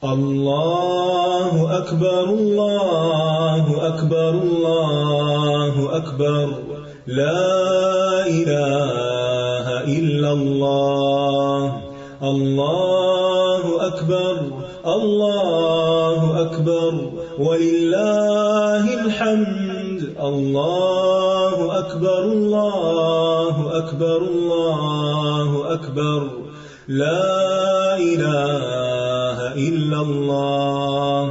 اللہ اکبر اللہ اکبر اللہ اکبر لا الہ الا اللہ اللہ اکبر وللہ الحمد اللہ اکبر اللہ اکبر لا الہ الا اللہ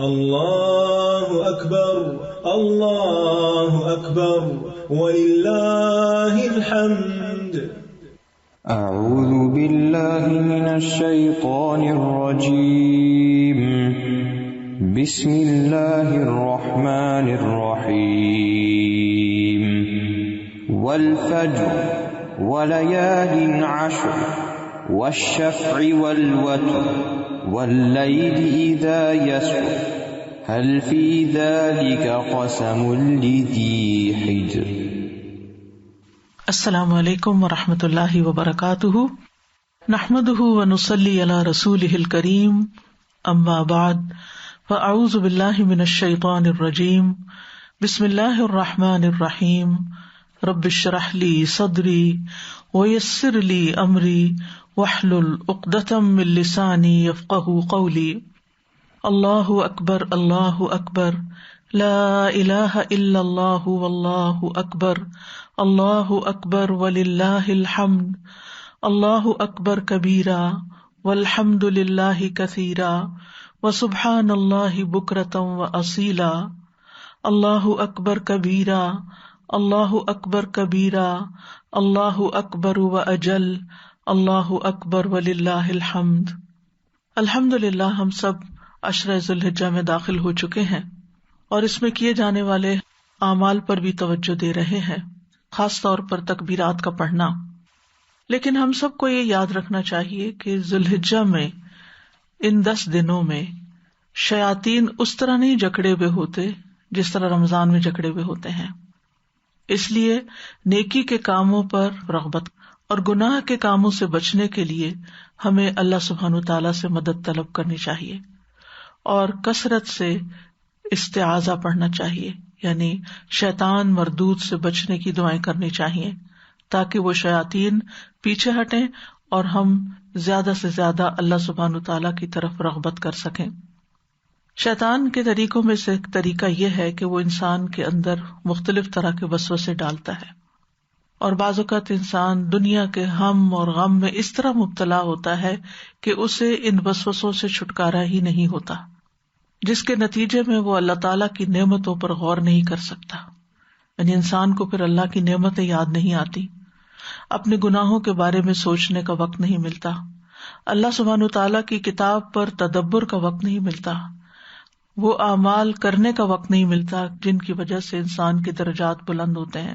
اللہ اکبر وللہ الحمد. اعوذ باللہ من الشیطان الرجیم. بسم اللہ الرحمن الرحیم. والفجر وليال عشر والشفع والوتر والليل إذا يسر هل في ذلك قسم لذي حجر. السلام علیکم ورحمۃ اللہ وبرکاتہ. نحمده ونصلی علی رسولہ الکریم. اما بعد فاعوذ باللہ من الشیطان الرجیم. بسم اللہ الرحمن الرحیم. رب اشرح لی صدری ویسر لی امری واحلل عقدۃ من لسانی یفقہوا قولی. اللہ اکبر لا الہ الا اللہ واللہ اکبر وللہ الحمد. اللہ اکبر کبیرا والحمد للہ کثیرا وسبحان اللہ بکرۃ واصیلا. اللہ اکبر کبیرا اللہ اکبر واجل. اللہ اکبر وللہ الحمد. الحمدللہ ہم سب عشرہ ذوالحجہ میں داخل ہو چکے ہیں اور اس میں کیے جانے والے اعمال پر بھی توجہ دے رہے ہیں، خاص طور پر تکبیرات کا پڑھنا. لیکن ہم سب کو یہ یاد رکھنا چاہیے کہ ذوالحجہ میں ان 10 دنوں میں شیاطین اس طرح نہیں جکڑے ہوئے ہوتے جس طرح رمضان میں جکڑے ہوئے ہوتے ہیں. اس لیے نیکی کے کاموں پر رغبت اور گناہ کے کاموں سے بچنے کے لیے ہمیں اللہ سبحانہ تعالیٰ سے مدد طلب کرنی چاہیے اور کثرت سے استعاذہ پڑھنا چاہیے، یعنی شیطان مردود سے بچنے کی دعائیں کرنی چاہیے تاکہ وہ شیاطین پیچھے ہٹیں اور ہم زیادہ سے زیادہ اللہ سبحانہ تعالیٰ کی طرف رغبت کر سکیں. شیطان کے طریقوں میں سے ایک طریقہ یہ ہے کہ وہ انسان کے اندر مختلف طرح کے وسوسے ڈالتا ہے، اور بعض اوقات انسان دنیا کے ہم اور غم میں اس طرح مبتلا ہوتا ہے کہ اسے ان وسوسوں سے چھٹکارا ہی نہیں ہوتا، جس کے نتیجے میں وہ اللہ تعالیٰ کی نعمتوں پر غور نہیں کر سکتا. یعنی انسان کو پھر اللہ کی نعمتیں یاد نہیں آتی، اپنے گناہوں کے بارے میں سوچنے کا وقت نہیں ملتا، اللہ سبحانہ تعالیٰ کی کتاب پر تدبر کا وقت نہیں ملتا، وہ اعمال کرنے کا وقت نہیں ملتا جن کی وجہ سے انسان کے درجات بلند ہوتے ہیں.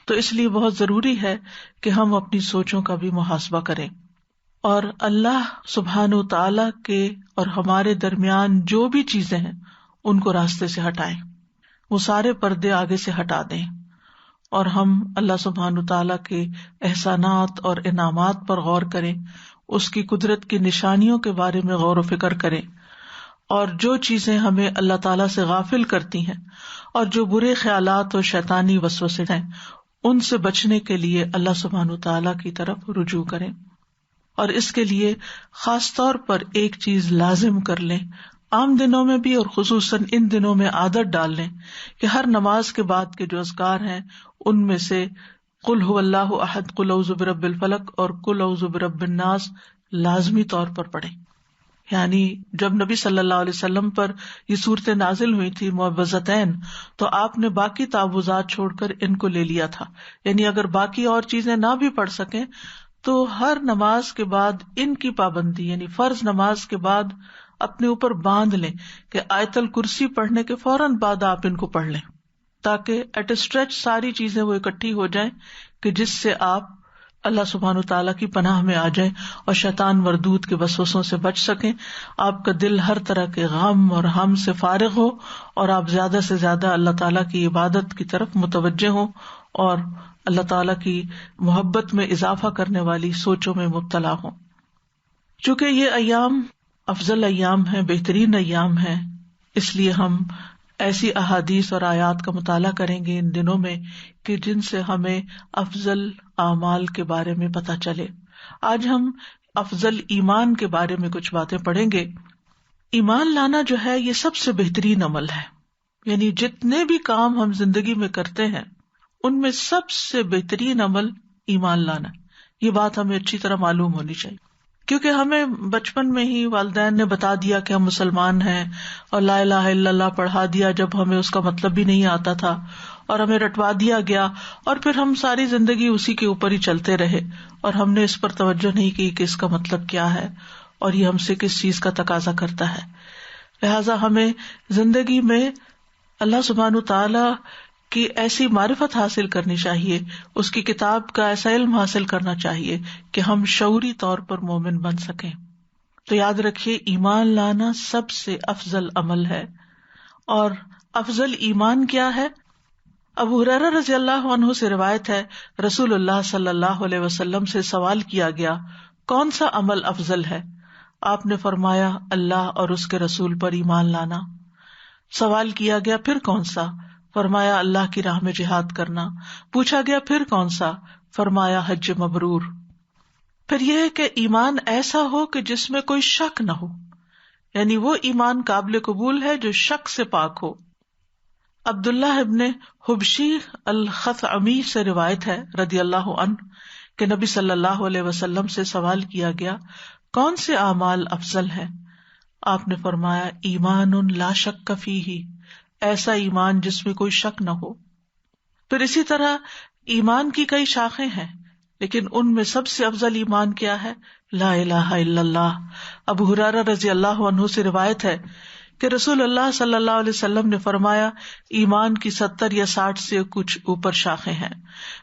تو اس لیے بہت ضروری ہے کہ ہم اپنی سوچوں کا بھی محاسبہ کریں اور اللہ سبحانہ تعالیٰ کے اور ہمارے درمیان جو بھی چیزیں ہیں ان کو راستے سے ہٹائیں، وہ سارے پردے آگے سے ہٹا دیں اور ہم اللہ سبحانہ تعالیٰ کے احسانات اور انعامات پر غور کریں، اس کی قدرت کی نشانیوں کے بارے میں غور و فکر کریں، اور جو چیزیں ہمیں اللہ تعالیٰ سے غافل کرتی ہیں اور جو برے خیالات اور شیطانی وسوسے ہیں ان سے بچنے کے لیے اللہ سبحانہ تعالیٰ کی طرف رجوع کریں. اور اس کے لیے خاص طور پر ایک چیز لازم کر لیں، عام دنوں میں بھی اور خصوصاً ان دنوں میں عادت ڈال لیں کہ ہر نماز کے بعد کے جو اذکار ہیں ان میں سے قل هو اللہ احد، قل اعوذ برب الفلق اور قل اعوذ برب الناس لازمی طور پر پڑھیں. یعنی جب نبی صلی اللہ علیہ وسلم پر یہ صورتیں نازل ہوئی تھی معوذتین، تو آپ نے باقی تعوذات چھوڑ کر ان کو لے لیا تھا. یعنی اگر باقی اور چیزیں نہ بھی پڑھ سکیں تو ہر نماز کے بعد ان کی پابندی، یعنی فرض نماز کے بعد اپنے اوپر باندھ لیں کہ آیت الکرسی پڑھنے کے فوراً بعد آپ ان کو پڑھ لیں، تاکہ ایٹ اے اسٹریچ ساری چیزیں وہ اکٹھی ہو جائیں کہ جس سے آپ اللہ سبحانہ تعالیٰ کی پناہ میں آ جائیں اور شیطان مردود کے وسوسوں سے بچ سکیں. آپ کا دل ہر طرح کے غم اور ہم سے فارغ ہو اور آپ زیادہ سے زیادہ اللہ تعالیٰ کی عبادت کی طرف متوجہ ہوں اور اللہ تعالیٰ کی محبت میں اضافہ کرنے والی سوچوں میں مبتلا ہوں. چونکہ یہ ایام افضل ایام ہیں، بہترین ایام ہیں، اس لیے ہم ایسی احادیث اور آیات کا مطالعہ کریں گے ان دنوں میں کہ جن سے ہمیں افضل اعمال کے بارے میں پتہ چلے. آج ہم افضل ایمان کے بارے میں کچھ باتیں پڑھیں گے. ایمان لانا جو ہے یہ سب سے بہترین عمل ہے، یعنی جتنے بھی کام ہم زندگی میں کرتے ہیں ان میں سب سے بہترین عمل ایمان لانا. یہ بات ہمیں اچھی طرح معلوم ہونی چاہیے، کیونکہ ہمیں بچپن میں ہی والدین نے بتا دیا کہ ہم مسلمان ہیں اور لا الہ الا اللہ پڑھا دیا جب ہمیں اس کا مطلب بھی نہیں آتا تھا، اور ہمیں رٹوا دیا گیا، اور پھر ہم ساری زندگی اسی کے اوپر ہی چلتے رہے اور ہم نے اس پر توجہ نہیں کی کہ اس کا مطلب کیا ہے اور یہ ہم سے کس چیز کا تقاضا کرتا ہے. لہٰذا ہمیں زندگی میں اللہ سبحانہ تعالی کی ایسی معرفت حاصل کرنی چاہیے، اس کی کتاب کا ایسا علم حاصل کرنا چاہیے کہ ہم شعوری طور پر مومن بن سکیں. تو یاد رکھیے ایمان لانا سب سے افضل عمل ہے. اور افضل ایمان کیا ہے؟ ابو ہریرہ رضی اللہ عنہ سے روایت ہے، رسول اللہ صلی اللہ علیہ وسلم سے سوال کیا گیا کون سا عمل افضل ہے؟ آپ نے فرمایا اللہ اور اس کے رسول پر ایمان لانا. سوال کیا گیا پھر کون سا؟ فرمایا اللہ کی راہ میں جہاد کرنا. پوچھا گیا پھر کون سا؟ فرمایا حج مبرور. پھر یہ ہے کہ ایمان ایسا ہو کہ جس میں کوئی شک نہ ہو، یعنی وہ ایمان قابل قبول ہے جو شک سے پاک ہو. عبداللہ ابن حبشی الخثعمی سے روایت ہے رضی اللہ عنہ کہ نبی صلی اللہ علیہ وسلم سے سوال کیا گیا کون سے اعمال افضل ہیں؟ آپ نے فرمایا ایمان لا شک فیہ، ایسا ایمان جس میں کوئی شک نہ ہو. پھر اسی طرح ایمان کی کئی شاخیں ہیں، لیکن ان میں سب سے افضل ایمان کیا ہے؟ لا الہ الا اللہ. ابو ہریرہ رضی اللہ عنہ سے روایت ہے کہ رسول اللہ صلی اللہ علیہ وسلم نے فرمایا ایمان کی 70 یا 60 سے کچھ اوپر شاخیں ہیں،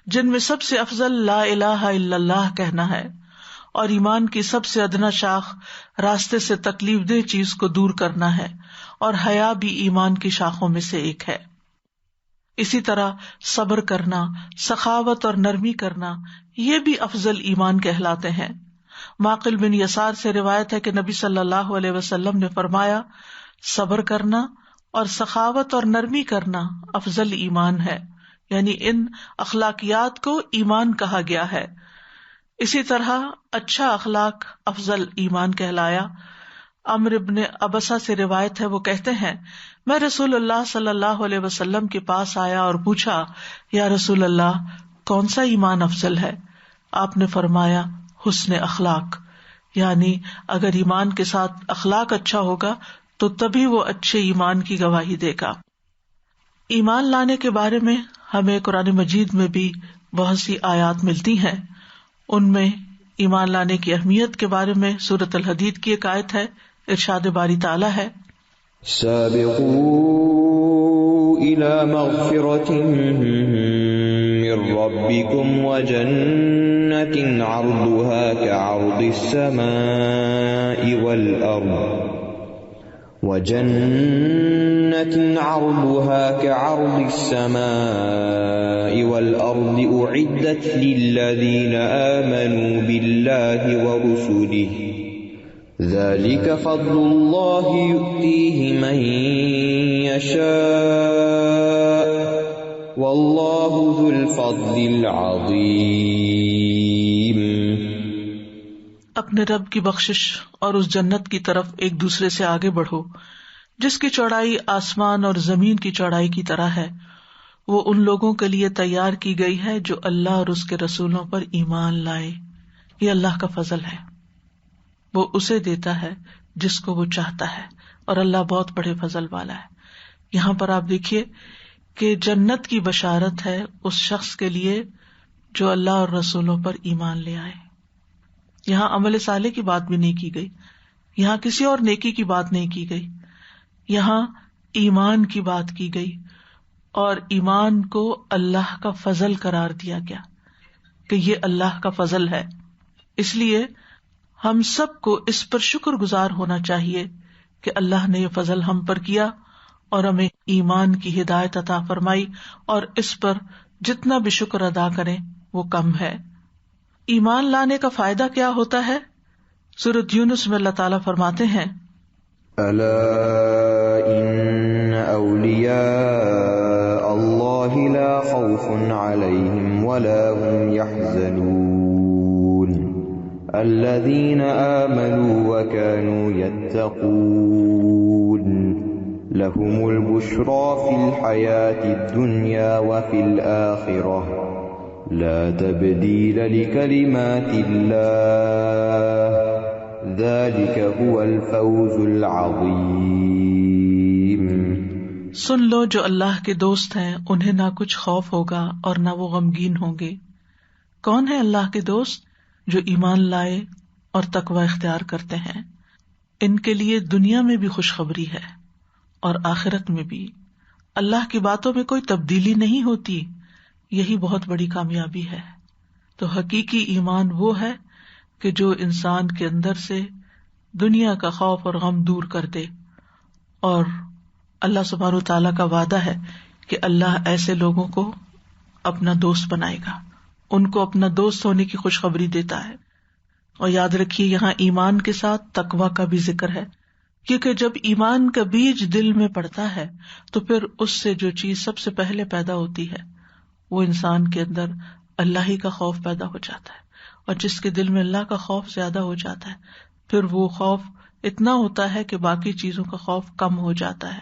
جن میں سب سے افضل لا الہ الا اللہ کہنا ہے، اور ایمان کی سب سے ادنا شاخ راستے سے تکلیف دہ چیز کو دور کرنا ہے، اور حیا بھی ایمان کی شاخوں میں سے ایک ہے. اسی طرح صبر کرنا، سخاوت اور نرمی کرنا، یہ بھی افضل ایمان کہلاتے ہیں. معقل بن یسار سے روایت ہے کہ نبی صلی اللہ علیہ وسلم نے فرمایا صبر کرنا اور سخاوت اور نرمی کرنا افضل ایمان ہے، یعنی ان اخلاقیات کو ایمان کہا گیا ہے. اسی طرح اچھا اخلاق افضل ایمان کہلایا. عمرو بن ابسہ سے روایت ہے، وہ کہتے ہیں میں رسول اللہ صلی اللہ علیہ وسلم کے پاس آیا اور پوچھا یا رسول اللہ کون سا ایمان افضل ہے؟ آپ نے فرمایا حسن اخلاق، یعنی اگر ایمان کے ساتھ اخلاق اچھا ہوگا تو تبھی وہ اچھے ایمان کی گواہی دے گا. ایمان لانے کے بارے میں ہمیں قرآن مجید میں بھی بہت سی آیات ملتی ہیں. ان میں ایمان لانے کی اہمیت کے بارے میں سورۃ الحدید کی ایک آیت ہے، ارشاد باری تعالیٰ ہے سابقوا الى مغفرة من ربكم وجنة عرضها كعرض السماء والأرض أعدت للذين آمنوا بالله ورسله ذلك فضل الله يؤتيه من يشاء والله ذو الفضل العظيم. اپنے رب کی بخشش اور اس جنت کی طرف ایک دوسرے سے آگے بڑھو جس کی چوڑائی آسمان اور زمین کی چوڑائی کی طرح ہے. وہ ان لوگوں کے لیے تیار کی گئی ہے جو اللہ اور اس کے رسولوں پر ایمان لائے. یہ اللہ کا فضل ہے، وہ اسے دیتا ہے جس کو وہ چاہتا ہے، اور اللہ بہت بڑے فضل والا ہے. یہاں پر آپ دیکھیے کہ جنت کی بشارت ہے اس شخص کے لیے جو اللہ اور رسولوں پر ایمان لے آئے. یہاں عمل صالح کی بات بھی نہیں کی گئی، یہاں کسی اور نیکی کی بات نہیں کی گئی، یہاں ایمان کی بات کی گئی، اور ایمان کو اللہ کا فضل قرار دیا گیا کہ یہ اللہ کا فضل ہے. اس لیے ہم سب کو اس پر شکر گزار ہونا چاہیے کہ اللہ نے یہ فضل ہم پر کیا اور ہمیں ایمان کی ہدایت عطا فرمائی، اور اس پر جتنا بھی شکر ادا کریں وہ کم ہے. ایمان لانے کا فائدہ کیا ہوتا ہے؟ سورۃ یونس میں اللہ تعالیٰ فرماتے ہیں الا ان اولیاء اللہ لا خوف علیہم ولا هم يحزنون الذین آمنوا وكانوا يتقون لهم البشرى في الحياة الدنيا وفي الآخرة لا تبديل لكلمات الله ذلك هو الفوز العظيم۔ سن لو جو اللہ کے دوست ہیں انہیں نہ کچھ خوف ہوگا اور نہ وہ غمگین ہوں گے۔ کون ہے اللہ کے دوست؟ جو ایمان لائے اور تقوی اختیار کرتے ہیں، ان کے لیے دنیا میں بھی خوشخبری ہے اور آخرت میں بھی۔ اللہ کی باتوں میں کوئی تبدیلی نہیں ہوتی، یہی بہت بڑی کامیابی ہے۔ تو حقیقی ایمان وہ ہے کہ جو انسان کے اندر سے دنیا کا خوف اور غم دور کر دے، اور اللہ سبحانہ وتعالیٰ کا وعدہ ہے کہ اللہ ایسے لوگوں کو اپنا دوست بنائے گا، ان کو اپنا دوست ہونے کی خوشخبری دیتا ہے۔ اور یاد رکھیے یہاں ایمان کے ساتھ تقوی کا بھی ذکر ہے، کیونکہ جب ایمان کا بیج دل میں پڑتا ہے تو پھر اس سے جو چیز سب سے پہلے پیدا ہوتی ہے وہ انسان کے اندر اللہ ہی کا خوف پیدا ہو جاتا ہے، اور جس کے دل میں اللہ کا خوف زیادہ ہو جاتا ہے پھر وہ خوف اتنا ہوتا ہے کہ باقی چیزوں کا خوف کم ہو جاتا ہے۔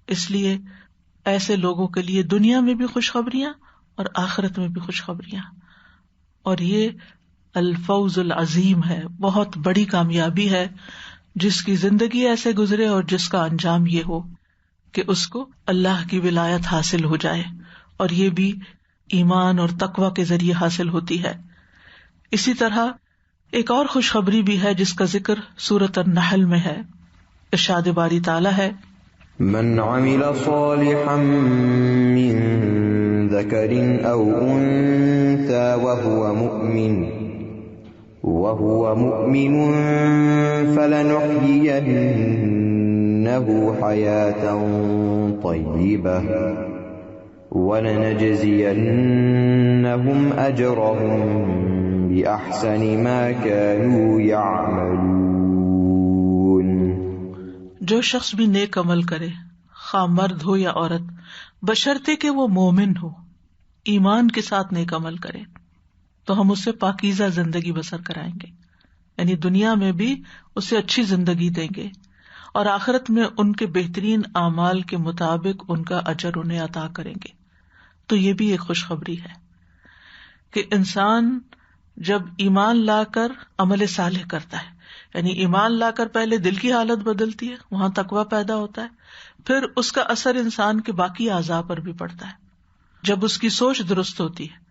اس لیے ایسے لوگوں کے لیے دنیا میں بھی خوشخبریاں اور آخرت میں بھی خوشخبریاں، اور یہ الفوز العظیم ہے، بہت بڑی کامیابی ہے جس کی زندگی ایسے گزرے اور جس کا انجام یہ ہو کہ اس کو اللہ کی ولایت حاصل ہو جائے، اور یہ بھی ایمان اور تقوی کے ذریعے حاصل ہوتی ہے۔ اسی طرح ایک اور خوشخبری بھی ہے جس کا ذکر سورۃ النحل میں ہے۔ ارشاد باری تعالیٰ ہے من عمل صالحا من ذکر او انثى وهو مؤمن فلنحيينه حياة طيبة ولنجزينهم أجرهم بأحسن ما كانوا يعملون۔ جو شخص بھی نیک عمل کرے، خواہ مرد ہو یا عورت، بشرطے کہ وہ مومن ہو، ایمان کے ساتھ نیک عمل کرے، تو ہم اسے پاکیزہ زندگی بسر کرائیں گے، یعنی دنیا میں بھی اسے اچھی زندگی دیں گے، اور آخرت میں ان کے بہترین اعمال کے مطابق ان کا اجر انہیں عطا کریں گے۔ تو یہ بھی ایک خوشخبری ہے کہ انسان جب ایمان لا کر عمل صالح کرتا ہے، یعنی ایمان لا کر پہلے دل کی حالت بدلتی ہے، وہاں تقویٰ پیدا ہوتا ہے، پھر اس کا اثر انسان کے باقی اعضاء پر بھی پڑتا ہے۔ جب اس کی سوچ درست ہوتی ہے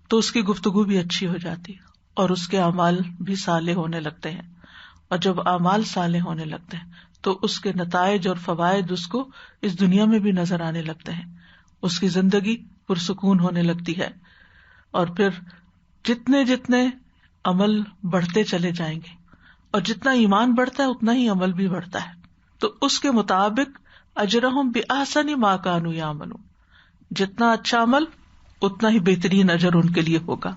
تو اس کی گفتگو بھی اچھی ہو جاتی ہے اور اس کے اعمال بھی صالح ہونے لگتے ہیں، اور جب اعمال صالح ہونے لگتے ہیں تو اس کے نتائج اور فوائد اس کو اس دنیا میں بھی نظر آنے لگتے ہیں، اس کی زندگی پرسکون ہونے لگتی ہے، اور پھر جتنے جتنے عمل بڑھتے چلے جائیں گے اور جتنا ایمان بڑھتا ہے اتنا ہی عمل بھی بڑھتا ہے، تو اس کے مطابق اجرہم بأحسن ما کانوا یعملون، جتنا اچھا عمل اتنا ہی بہترین اجر ان کے لیے ہوگا۔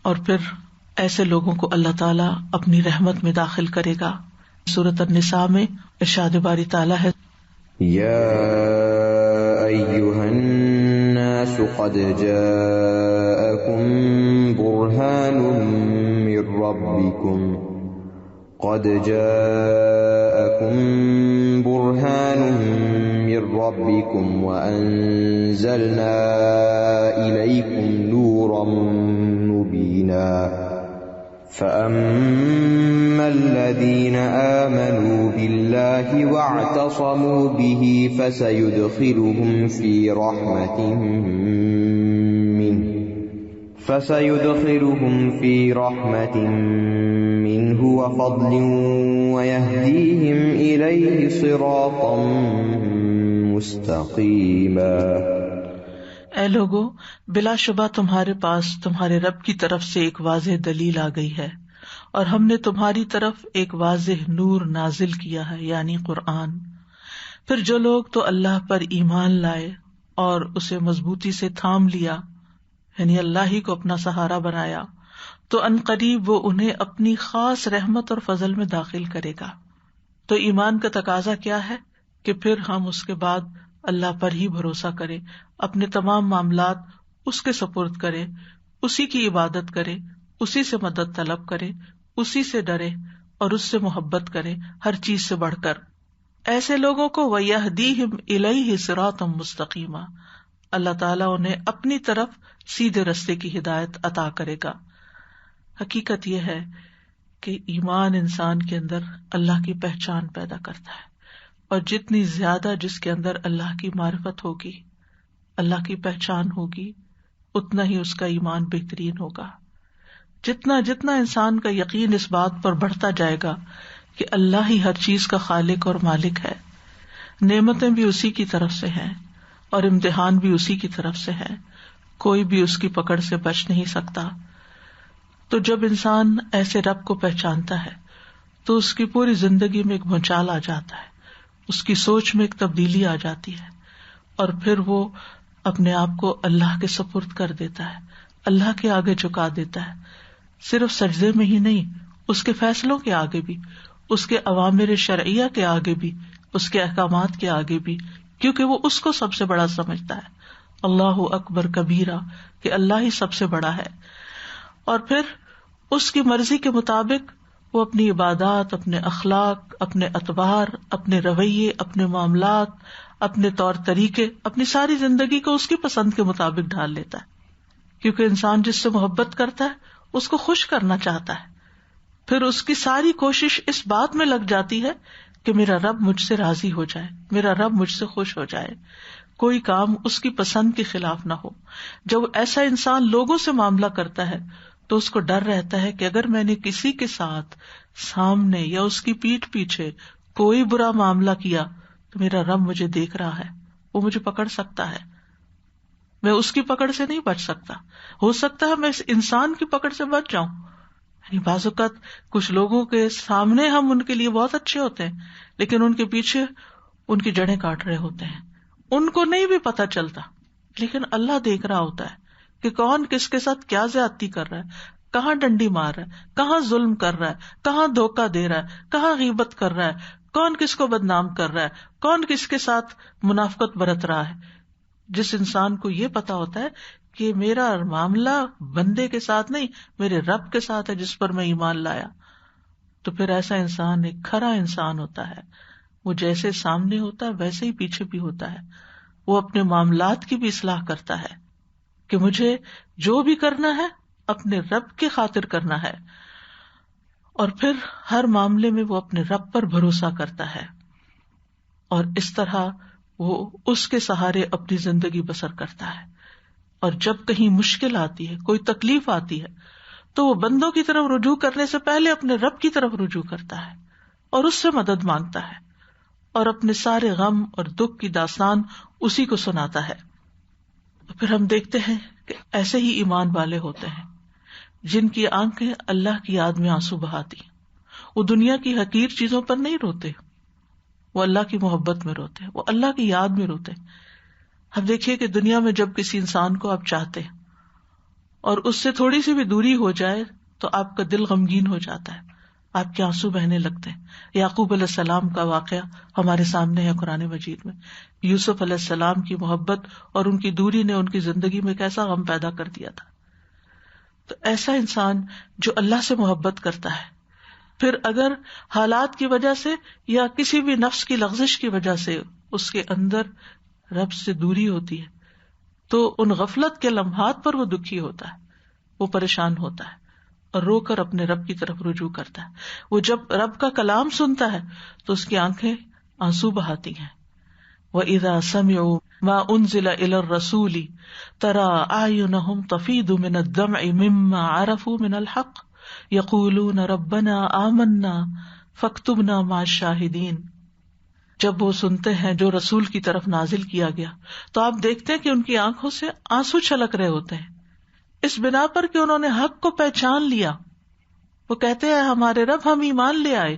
اور پھر ایسے لوگوں کو اللہ تعالیٰ اپنی رحمت میں داخل کرے گا۔ سورۃ النساء میں ارشاد باری تعالیٰ ہے یا ایھا الناس قد جاءکم برہان من ربکم وَأَنزَلْنَا إِلَيْكُمْ نُورًا مُبِينًا فَأَمَّا الَّذِينَ آمَنُوا بِاللَّهِ وَاعْتَصَمُوا بِهِ فَسَيُدْخِلُهُمْ فِي رَحْمَةٍ مِّنْهُ وَفَضْلٍ وَيَهْدِيهِمْ إِلَيْهِ صِرَاطًا مستقیما۔ اے لوگو، بلا شبہ تمہارے پاس تمہارے رب کی طرف سے ایک واضح دلیل آ گئی ہے، اور ہم نے تمہاری طرف ایک واضح نور نازل کیا ہے، یعنی قرآن۔ پھر جو لوگ تو اللہ پر ایمان لائے اور اسے مضبوطی سے تھام لیا، یعنی اللہ ہی کو اپنا سہارا بنایا، تو ان قریب وہ انہیں اپنی خاص رحمت اور فضل میں داخل کرے گا. تو ایمان کا تقاضا کیا ہے کہ پھر ہم اس کے بعد اللہ پر ہی بھروسہ کریں، اپنے تمام معاملات اس کے سپرد کریں، اسی کی عبادت کریں، اسی سے مدد طلب کریں، اسی سے ڈرے اور اس سے محبت کریں ہر چیز سے بڑھ کر. ایسے لوگوں کو وَيَهْدِيهِمْ إِلَيْهِ صِرَاطًا مُسْتَقِيمًا، اللہ تعالیٰ انہیں اپنی طرف سیدھے رستے کی ہدایت عطا کرے گا. حقیقت یہ ہے کہ ایمان انسان کے اندر اللہ کی پہچان پیدا کرتا ہے، اور جتنی زیادہ جس کے اندر اللہ کی معرفت ہوگی، اللہ کی پہچان ہوگی، اتنا ہی اس کا ایمان بہترین ہوگا. جتنا جتنا انسان کا یقین اس بات پر بڑھتا جائے گا کہ اللہ ہی ہر چیز کا خالق اور مالک ہے، نعمتیں بھی اسی کی طرف سے ہیں اور امتحان بھی اسی کی طرف سے ہے، کوئی بھی اس کی پکڑ سے بچ نہیں سکتا. تو جب انسان ایسے رب کو پہچانتا ہے تو اس کی پوری زندگی میں ایک بھونچال آ جاتا ہے، اس کی سوچ میں ایک تبدیلی آ جاتی ہے، اور پھر وہ اپنے آپ کو اللہ کے سپرد کر دیتا ہے، اللہ کے آگے جھکا دیتا ہے. صرف سجدے میں ہی نہیں، اس کے فیصلوں کے آگے بھی، اس کے اوامر شرعیہ کے آگے بھی، اس کے احکامات کے آگے بھی، کیونکہ وہ اس کو سب سے بڑا سمجھتا ہے. اللہ اکبر کبیرہ، کہ اللہ ہی سب سے بڑا ہے. اور پھر اس کی مرضی کے مطابق وہ اپنی عبادات، اپنے اخلاق، اپنے اطوار، اپنے رویے، اپنے معاملات، اپنے طور طریقے، اپنی ساری زندگی کو اس کی پسند کے مطابق ڈھال لیتا ہے. کیونکہ انسان جس سے محبت کرتا ہے اس کو خوش کرنا چاہتا ہے، پھر اس کی ساری کوشش اس بات میں لگ جاتی ہے کہ میرا رب مجھ سے راضی ہو جائے، میرا رب مجھ سے خوش ہو جائے، کوئی کام اس کی پسند کے خلاف نہ ہو. جب ایسا انسان لوگوں سے معاملہ کرتا ہے تو اس کو ڈر رہتا ہے کہ اگر میں نے کسی کے ساتھ سامنے یا اس کی پیٹھ پیچھے کوئی برا معاملہ کیا تو میرا رب مجھے دیکھ رہا ہے، وہ مجھے پکڑ سکتا ہے، میں اس کی پکڑ سے نہیں بچ سکتا. ہو سکتا ہے میں اس انسان کی پکڑ سے بچ جاؤں. یعنی بعض اوقات کچھ لوگوں کے سامنے ہم ان کے لیے بہت اچھے ہوتے ہیں، لیکن ان کے پیچھے ان کی جڑیں کاٹ رہے ہوتے ہیں، ان کو نہیں بھی پتہ چلتا، لیکن اللہ دیکھ رہا ہوتا ہے کہ کون کس کے ساتھ کیا زیادتی کر رہا ہے، کہاں ڈنڈی مار رہا ہے، کہاں ظلم کر رہا ہے، کہاں دھوکہ دے رہا ہے، کہاں غیبت کر رہا ہے، کون کس کو بدنام کر رہا ہے، کون کس کے ساتھ منافقت برت رہا ہے. جس انسان کو یہ پتا ہوتا ہے کہ میرا معاملہ بندے کے ساتھ نہیں، میرے رب کے ساتھ ہے جس پر میں ایمان لایا، تو پھر ایسا انسان ایک کھرا انسان ہوتا ہے. وہ جیسے سامنے ہوتا ہے ویسے ہی پیچھے بھی ہوتا ہے. وہ اپنے معاملات کی بھی اصلاح کرتا ہے کہ مجھے جو بھی کرنا ہے اپنے رب کی خاطر کرنا ہے، اور پھر ہر معاملے میں وہ اپنے رب پر بھروسہ کرتا ہے، اور اس طرح وہ اس کے سہارے اپنی زندگی بسر کرتا ہے. اور جب کہیں مشکل آتی ہے، کوئی تکلیف آتی ہے، تو وہ بندوں کی طرف رجوع کرنے سے پہلے اپنے رب کی طرف رجوع کرتا ہے اور اس سے مدد مانگتا ہے، اور اپنے سارے غم اور دکھ کی داستان اسی کو سناتا ہے. پھر ہم دیکھتے ہیں کہ ایسے ہی ایمان والے ہوتے ہیں جن کی آنکھیں اللہ کی یاد میں آنسو بہاتی. وہ دنیا کی حقیر چیزوں پر نہیں روتے، وہ اللہ کی محبت میں روتے، وہ اللہ کی یاد میں روتے. اب دیکھیے کہ دنیا میں جب کسی انسان کو آپ چاہتے اور اس سے تھوڑی سی بھی دوری ہو جائے تو آپ کا دل غمگین ہو جاتا ہے، آپ کے آنسو بہنے لگتے ہیں. یعقوب علیہ السلام کا واقعہ ہمارے سامنے ہے قرآن مجید میں. یوسف علیہ السلام کی محبت اور ان کی دوری نے ان کی زندگی میں کیسا غم پیدا کر دیا تھا. تو ایسا انسان جو اللہ سے محبت کرتا ہے، پھر اگر حالات کی وجہ سے یا کسی بھی نفس کی لغزش کی وجہ سے اس کے اندر رب سے دوری ہوتی ہے تو ان غفلت کے لمحات پر وہ دکھی ہوتا ہے، وہ پریشان ہوتا ہے اور رو کر اپنے رب کی طرف رجوع کرتا ہے. وہ جب رب کا کلام سنتا ہے تو اس کی آنکھیں آنسو بہاتی ہیں. وَإِذَا سَمِعُوا مَا أُنزِلَ إِلَى الرَّسُولِ تَرَىٰ أَعْيُنَهُمْ تَفِيضُ مِنَ الدَّمْعِ مِمَّا عَرَفُوا مِنَ الْحَقِّ يَقُولُونَ رَبَّنَا آمَنَّا فَاكْتُبْنَا مَعَ الشَّاهِدِينَ. جب وہ سنتے ہیں جو رسول کی طرف نازل کیا گیا تو آپ دیکھتے ہیں کہ ان کی آنکھوں سے آنسو چھلک رہے ہوتے ہیں، اس بنا پر کہ انہوں نے حق کو پہچان لیا. وہ کہتے ہیں ہمارے رب ہم ایمان لے آئے،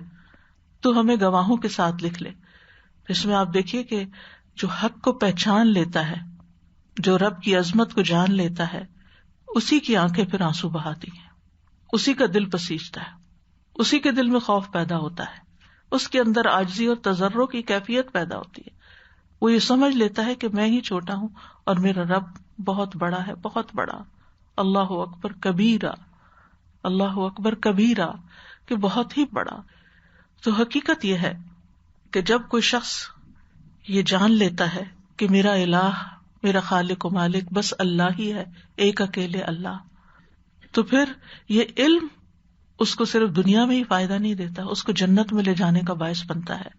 تو ہمیں گواہوں کے ساتھ لکھ لے. اس میں آپ دیکھیے کہ جو حق کو پہچان لیتا ہے، جو رب کی عظمت کو جان لیتا ہے، اسی کی آنکھیں پھر آنسو بہاتی ہیں. اسی کا دل پسیجتا ہے، اسی کے دل میں خوف پیدا ہوتا ہے، اس کے اندر عاجزی اور تضرع کی کیفیت پیدا ہوتی ہے. وہ یہ سمجھ لیتا ہے کہ میں ہی چھوٹا ہوں اور میرا رب بہت بڑا ہے، بہت بڑا. اللہ اکبر کبیرہ، اللہ اکبر کبیرہ، کہ بہت ہی بڑا. تو حقیقت یہ ہے کہ جب کوئی شخص یہ جان لیتا ہے کہ میرا الہ، میرا خالق و مالک بس اللہ ہی ہے، ایک اکیلے اللہ، تو پھر یہ علم اس کو صرف دنیا میں ہی فائدہ نہیں دیتا، اس کو جنت میں لے جانے کا باعث بنتا ہے.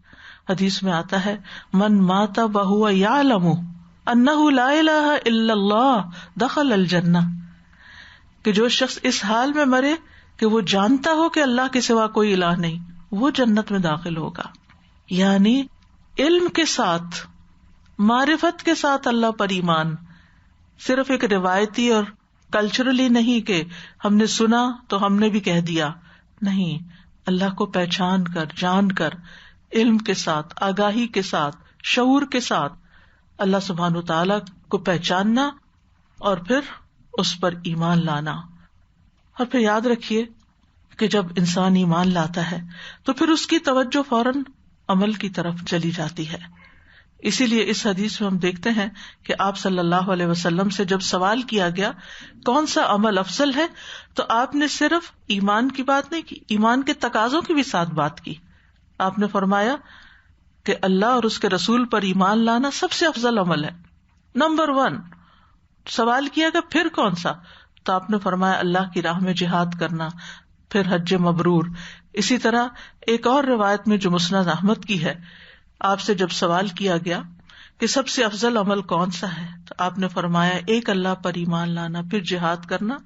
حدیث میں آتا ہے من مات وہو یعلم انہ لا الہ الا اللہ دخل الجنہ، کہ جو شخص اس حال میں مرے کہ وہ جانتا ہو کہ اللہ کے سوا کوئی الہ نہیں، وہ جنت میں داخل ہوگا. یعنی علم کے ساتھ، معرفت کے ساتھ اللہ پر ایمان، صرف ایک روایتی اور کلچرلی نہیں کہ ہم نے سنا تو ہم نے بھی کہہ دیا، نہیں، اللہ کو پہچان کر، جان کر، علم کے ساتھ، آگاہی کے ساتھ، شعور کے ساتھ اللہ سبحانہ وتعالی کو پہچاننا اور پھر اس پر ایمان لانا. اور پھر یاد رکھیے کہ جب انسان ایمان لاتا ہے تو پھر اس کی توجہ فوراً عمل کی طرف چلی جاتی ہے. اسی لیے اس حدیث میں ہم دیکھتے ہیں کہ آپ صلی اللہ علیہ وسلم سے جب سوال کیا گیا کون سا عمل افضل ہے، تو آپ نے صرف ایمان کی بات نہیں کی، ایمان کے تقاضوں کی بھی ساتھ بات کی. آپ نے فرمایا کہ اللہ اور اس کے رسول پر ایمان لانا سب سے افضل عمل ہے، نمبر 1. سوال کیا کہ پھر کون سا، تو آپ نے فرمایا اللہ کی راہ میں جہاد کرنا، پھر حج مبرور. اسی طرح ایک اور روایت میں جو مسند احمد کی ہے، آپ سے جب سوال کیا گیا کہ سب سے افضل عمل کون سا ہے، تو آپ نے فرمایا ایک اللہ پر ایمان لانا، پھر جہاد کرنا،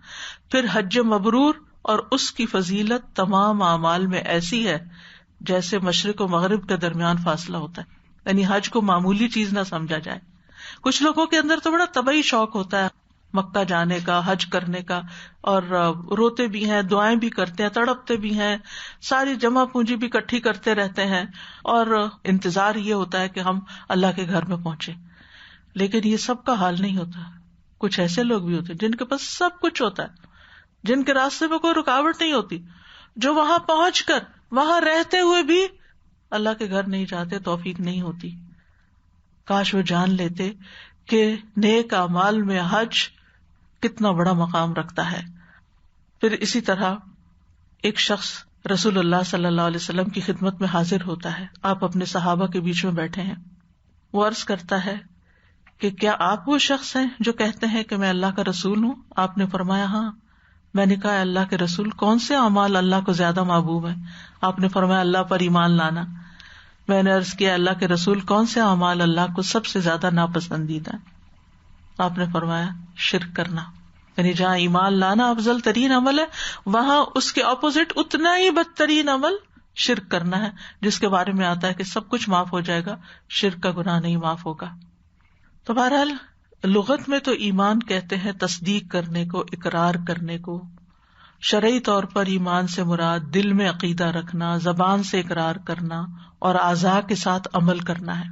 پھر حج مبرور. اور اس کی فضیلت تمام اعمال میں ایسی ہے جیسے مشرق و مغرب کے درمیان فاصلہ ہوتا ہے. یعنی حج کو معمولی چیز نہ سمجھا جائے. کچھ لوگوں کے اندر تو بڑا طبعی شوق ہوتا ہے مکہ جانے کا، حج کرنے کا، اور روتے بھی ہیں، دعائیں بھی کرتے ہیں، تڑپتے بھی ہیں، ساری جمع پونجی بھی اکٹھی کرتے رہتے ہیں، اور انتظار یہ ہوتا ہے کہ ہم اللہ کے گھر میں پہنچے. لیکن یہ سب کا حال نہیں ہوتا. کچھ ایسے لوگ بھی ہوتے ہیں جن کے پاس سب کچھ ہوتا ہے، جن کے راستے میں کوئی رکاوٹ نہیں ہوتی، جو وہاں پہنچ کر وہاں رہتے ہوئے بھی اللہ کے گھر نہیں جاتے، توفیق نہیں ہوتی. کاش وہ جان لیتے کہ نیک اعمال میں حج کتنا بڑا مقام رکھتا ہے. پھر اسی طرح ایک شخص رسول اللہ صلی اللہ علیہ وسلم کی خدمت میں حاضر ہوتا ہے. آپ اپنے صحابہ کے بیچ میں بیٹھے ہیں. وہ عرض کرتا ہے کہ کیا آپ وہ شخص ہیں جو کہتے ہیں کہ میں اللہ کا رسول ہوں؟ آپ نے فرمایا ہاں. میں نے کہا اللہ کے رسول کون سے اعمال اللہ کو زیادہ محبوب ہیں؟ آپ نے فرمایا اللہ پر ایمان لانا. میں نے عرض کیا اللہ کے رسول کون سے اعمال اللہ کو سب سے زیادہ ناپسندیدہ ہیں؟ آپ نے فرمایا شرک کرنا. یعنی جہاں ایمان لانا افضل ترین عمل ہے، وہاں اس کے اپوزٹ اتنا ہی بدترین عمل شرک کرنا ہے، جس کے بارے میں آتا ہے کہ سب کچھ معاف ہو جائے گا، شرک کا گناہ نہیں معاف ہوگا. تو بہرحال لغت میں تو ایمان کہتے ہیں تصدیق کرنے کو، اقرار کرنے کو. شرعی طور پر ایمان سے مراد دل میں عقیدہ رکھنا، زبان سے اقرار کرنا اور اعضاء کے ساتھ عمل کرنا ہے.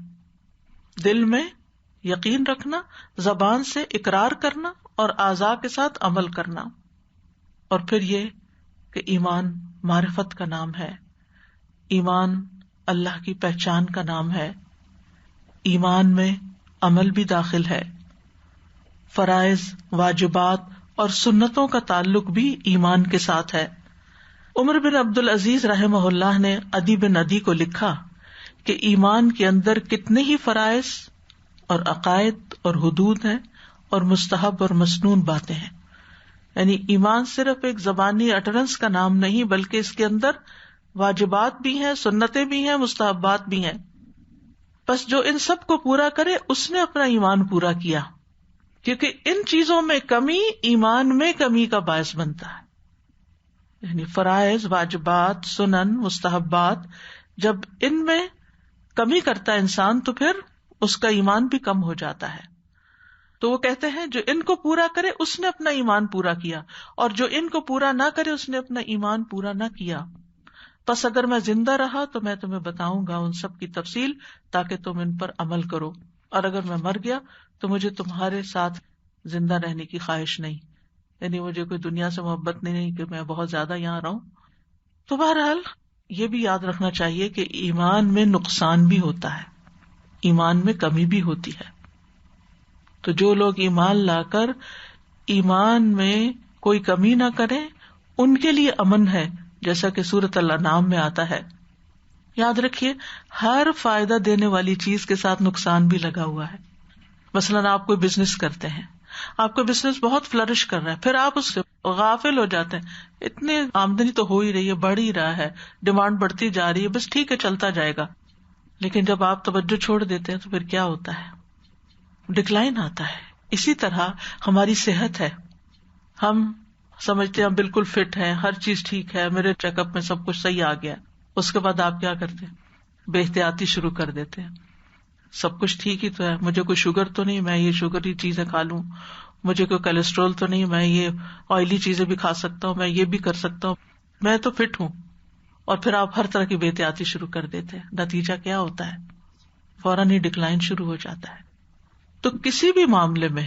دل میں یقین رکھنا، زبان سے اقرار کرنا اور اعضاء کے ساتھ عمل کرنا. اور پھر یہ کہ ایمان معرفت کا نام ہے، ایمان اللہ کی پہچان کا نام ہے. ایمان میں عمل بھی داخل ہے. فرائض، واجبات اور سنتوں کا تعلق بھی ایمان کے ساتھ ہے. عمر بن عبد العزیز رحمہ اللہ نے عدی بن عدی کو لکھا کہ ایمان کے اندر کتنے ہی فرائض اور عقائد اور حدود ہیں اور مستحب اور مسنون باتیں ہیں. یعنی ایمان صرف ایک زبانی اٹرنس کا نام نہیں، بلکہ اس کے اندر واجبات بھی ہیں، سنتیں بھی ہیں، مستحبات بھی ہیں. بس جو ان سب کو پورا کرے اس نے اپنا ایمان پورا کیا، کیونکہ ان چیزوں میں کمی ایمان میں کمی کا باعث بنتا ہے. یعنی فرائض، واجبات، سنن، مستحبات، جب ان میں کمی کرتا ہے انسان تو پھر اس کا ایمان بھی کم ہو جاتا ہے. تو وہ کہتے ہیں جو ان کو پورا کرے اس نے اپنا ایمان پورا کیا، اور جو ان کو پورا نہ کرے اس نے اپنا ایمان پورا نہ کیا. پس اگر میں زندہ رہا تو میں تمہیں بتاؤں گا ان سب کی تفصیل تاکہ تم ان پر عمل کرو، اور اگر میں مر گیا تو مجھے تمہارے ساتھ زندہ رہنے کی خواہش نہیں. یعنی مجھے کوئی دنیا سے محبت نہیں کہ میں بہت زیادہ یہاں رہوں. تو بہرحال یہ بھی یاد رکھنا چاہیے کہ ایمان میں نقصان بھی ہوتا ہے, ایمان میں کمی بھی ہوتی ہے. تو جو لوگ ایمان لا کر ایمان میں کوئی کمی نہ کریں ان کے لیے امن ہے, جیسا کہ سورۃ الانعام میں آتا ہے. یاد رکھیے ہر فائدہ دینے والی چیز کے ساتھ نقصان بھی لگا ہوا ہے. مثلاً آپ کوئی بزنس کرتے ہیں, آپ کا بزنس بہت فلرش کر رہا ہے, پھر آپ اس سے غافل ہو جاتے ہیں, اتنی آمدنی تو ہو ہی رہی ہے, بڑھ ہی رہا ہے, ڈیمانڈ بڑھتی جا رہی ہے, بس ٹھیک ہے چلتا جائے گا. لیکن جب آپ توجہ چھوڑ دیتے ہیں تو پھر کیا ہوتا ہے, ڈکلائن آتا ہے. اسی طرح ہماری صحت ہے, ہم سمجھتے ہیں ہم بالکل فٹ ہیں, ہر چیز ٹھیک ہے, میرے چیک اپ میں سب کچھ صحیح آ گیا. اس کے بعد آپ کیا کرتے ہیں, بے احتیاطی شروع کر دیتے ہیں. سب کچھ ٹھیک ہی تو ہے, مجھے کوئی شوگر تو نہیں, میں یہ شوگر کی چیزیں کھا لوں, مجھے کوئی کولیسٹرول تو نہیں, میں یہ آئلی چیزیں بھی کھا سکتا ہوں, میں یہ بھی کر سکتا ہوں, میں تو فٹ ہوں. اور پھر آپ ہر طرح کی بے احتیاطی شروع کر دیتے ہیں. نتیجہ کیا ہوتا ہے, فوراً ہی ڈکلائن شروع ہو جاتا ہے. تو کسی بھی معاملے میں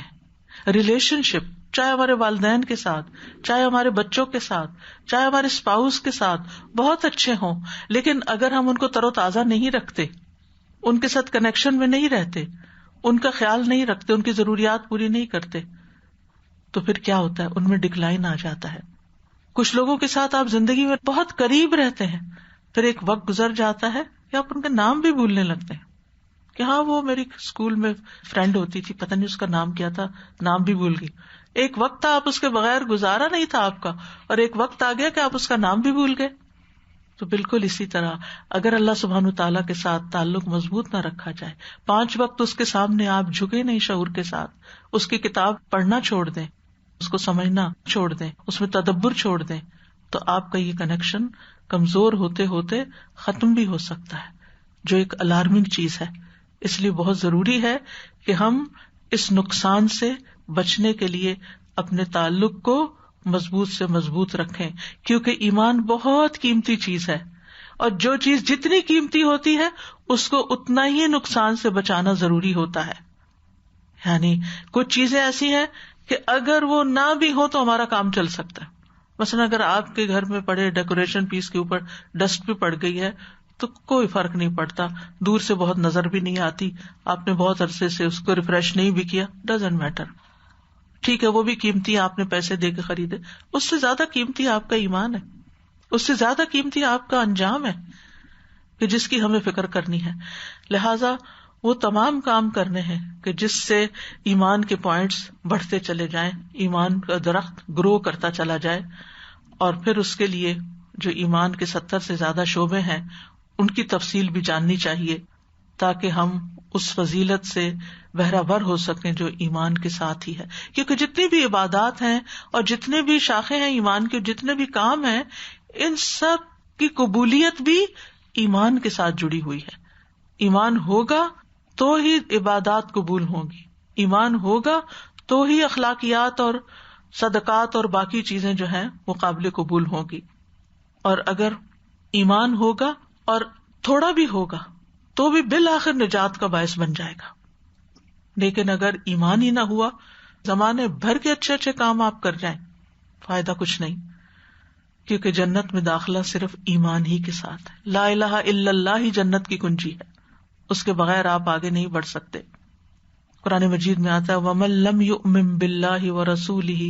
ریلیشن شپ, چاہے ہمارے والدین کے ساتھ, چاہے ہمارے بچوں کے ساتھ, چاہے ہمارے اسپاؤس کے ساتھ بہت اچھے ہوں, لیکن اگر ہم ان کو تر و تازہ نہیں رکھتے, ان کے ساتھ کنیکشن میں نہیں رہتے, ان کا خیال نہیں رکھتے, ان کی ضروریات پوری نہیں کرتے, تو پھر کیا ہوتا ہے, ان میں ڈکلائن آ جاتا ہے. کچھ لوگوں کے ساتھ آپ زندگی میں بہت قریب رہتے ہیں, پھر ایک وقت گزر جاتا ہے کہ آپ ان کا نام بھی بھولنے لگتے ہیں کہ ہاں وہ میری اسکول میں فرینڈ ہوتی تھی, پتہ نہیں اس کا نام کیا تھا, نام بھی بھول گئی. ایک وقت تھا آپ اس کے بغیر گزارا نہیں تھا آپ کا, اور ایک وقت آ گیا کہ آپ اس کا نام بھی بھول گئے. تو بالکل اسی طرح اگر اللہ سبحانہ تعالیٰ کے ساتھ تعلق مضبوط نہ رکھا جائے, 5 وقت اس کے سامنے آپ جھکے نہیں شعور کے ساتھ, اس کی کتاب پڑھنا چھوڑ دیں, اس کو سمجھنا چھوڑ دیں, اس میں تدبر چھوڑ دیں, تو آپ کا یہ کنیکشن کمزور ہوتے ہوتے ختم بھی ہو سکتا ہے, جو ایک الارمنگ چیز ہے. اس لیے بہت ضروری ہے کہ ہم اس نقصان سے بچنے کے لیے اپنے تعلق کو مضبوط سے مضبوط رکھیں, کیونکہ ایمان بہت قیمتی چیز ہے, اور جو چیز جتنی قیمتی ہوتی ہے اس کو اتنا ہی نقصان سے بچانا ضروری ہوتا ہے. یعنی کچھ چیزیں ایسی ہیں کہ اگر وہ نہ بھی ہو تو ہمارا کام چل سکتا ہے. مثلا اگر آپ کے گھر میں پڑے ڈیکوریشن پیس کے اوپر ڈسٹ بھی پڑ گئی ہے تو کوئی فرق نہیں پڑتا, دور سے بہت نظر بھی نہیں آتی, آپ نے بہت عرصے سے اس کو ریفریش نہیں بھی کیا, ڈزنٹ میٹر. ٹھیک ہے وہ بھی قیمتی, آپ نے پیسے دے کے خریدے, اس سے زیادہ قیمتی آپ کا ایمان ہے, اس سے زیادہ قیمتی آپ کا انجام ہے کہ جس کی ہمیں فکر کرنی ہے. لہذا وہ تمام کام کرنے ہیں کہ جس سے ایمان کے پوائنٹس بڑھتے چلے جائیں, ایمان کا درخت گرو کرتا چلا جائے, اور پھر اس کے لیے جو ایمان کے 70 سے زیادہ شعبے ہیں ان کی تفصیل بھی جاننی چاہیے, تاکہ ہم اس فضیلت سے بہرہ ہو سکیں جو ایمان کے ساتھ ہی ہے. کیونکہ جتنی بھی عبادات ہیں اور جتنے بھی شاخیں ہیں ایمان کے, جتنے بھی کام ہیں, ان سب کی قبولیت بھی ایمان کے ساتھ جڑی ہوئی ہے. ایمان ہوگا تو ہی عبادات قبول ہوں گی, ایمان ہوگا تو ہی اخلاقیات اور صدقات اور باقی چیزیں جو ہیں وہ قابل قبول ہوں گی. اور اگر ایمان ہوگا اور تھوڑا بھی ہوگا تو بھی بالآخر نجات کا باعث بن جائے گا. لیکن اگر ایمان ہی نہ ہوا, زمانے بھر کے اچھے اچھے کام آپ کر جائیں, فائدہ کچھ نہیں, کیونکہ جنت میں داخلہ صرف ایمان ہی کے ساتھ ہے. لا الہ الا اللہ ہی جنت کی کنجی ہے, اس کے بغیر آپ آگے نہیں بڑھ سکتے. قرآن مجید میں آتا ہے وَمَن لَّمْ يُؤْمِن بِاللَّهِ وَرَسُولِهِ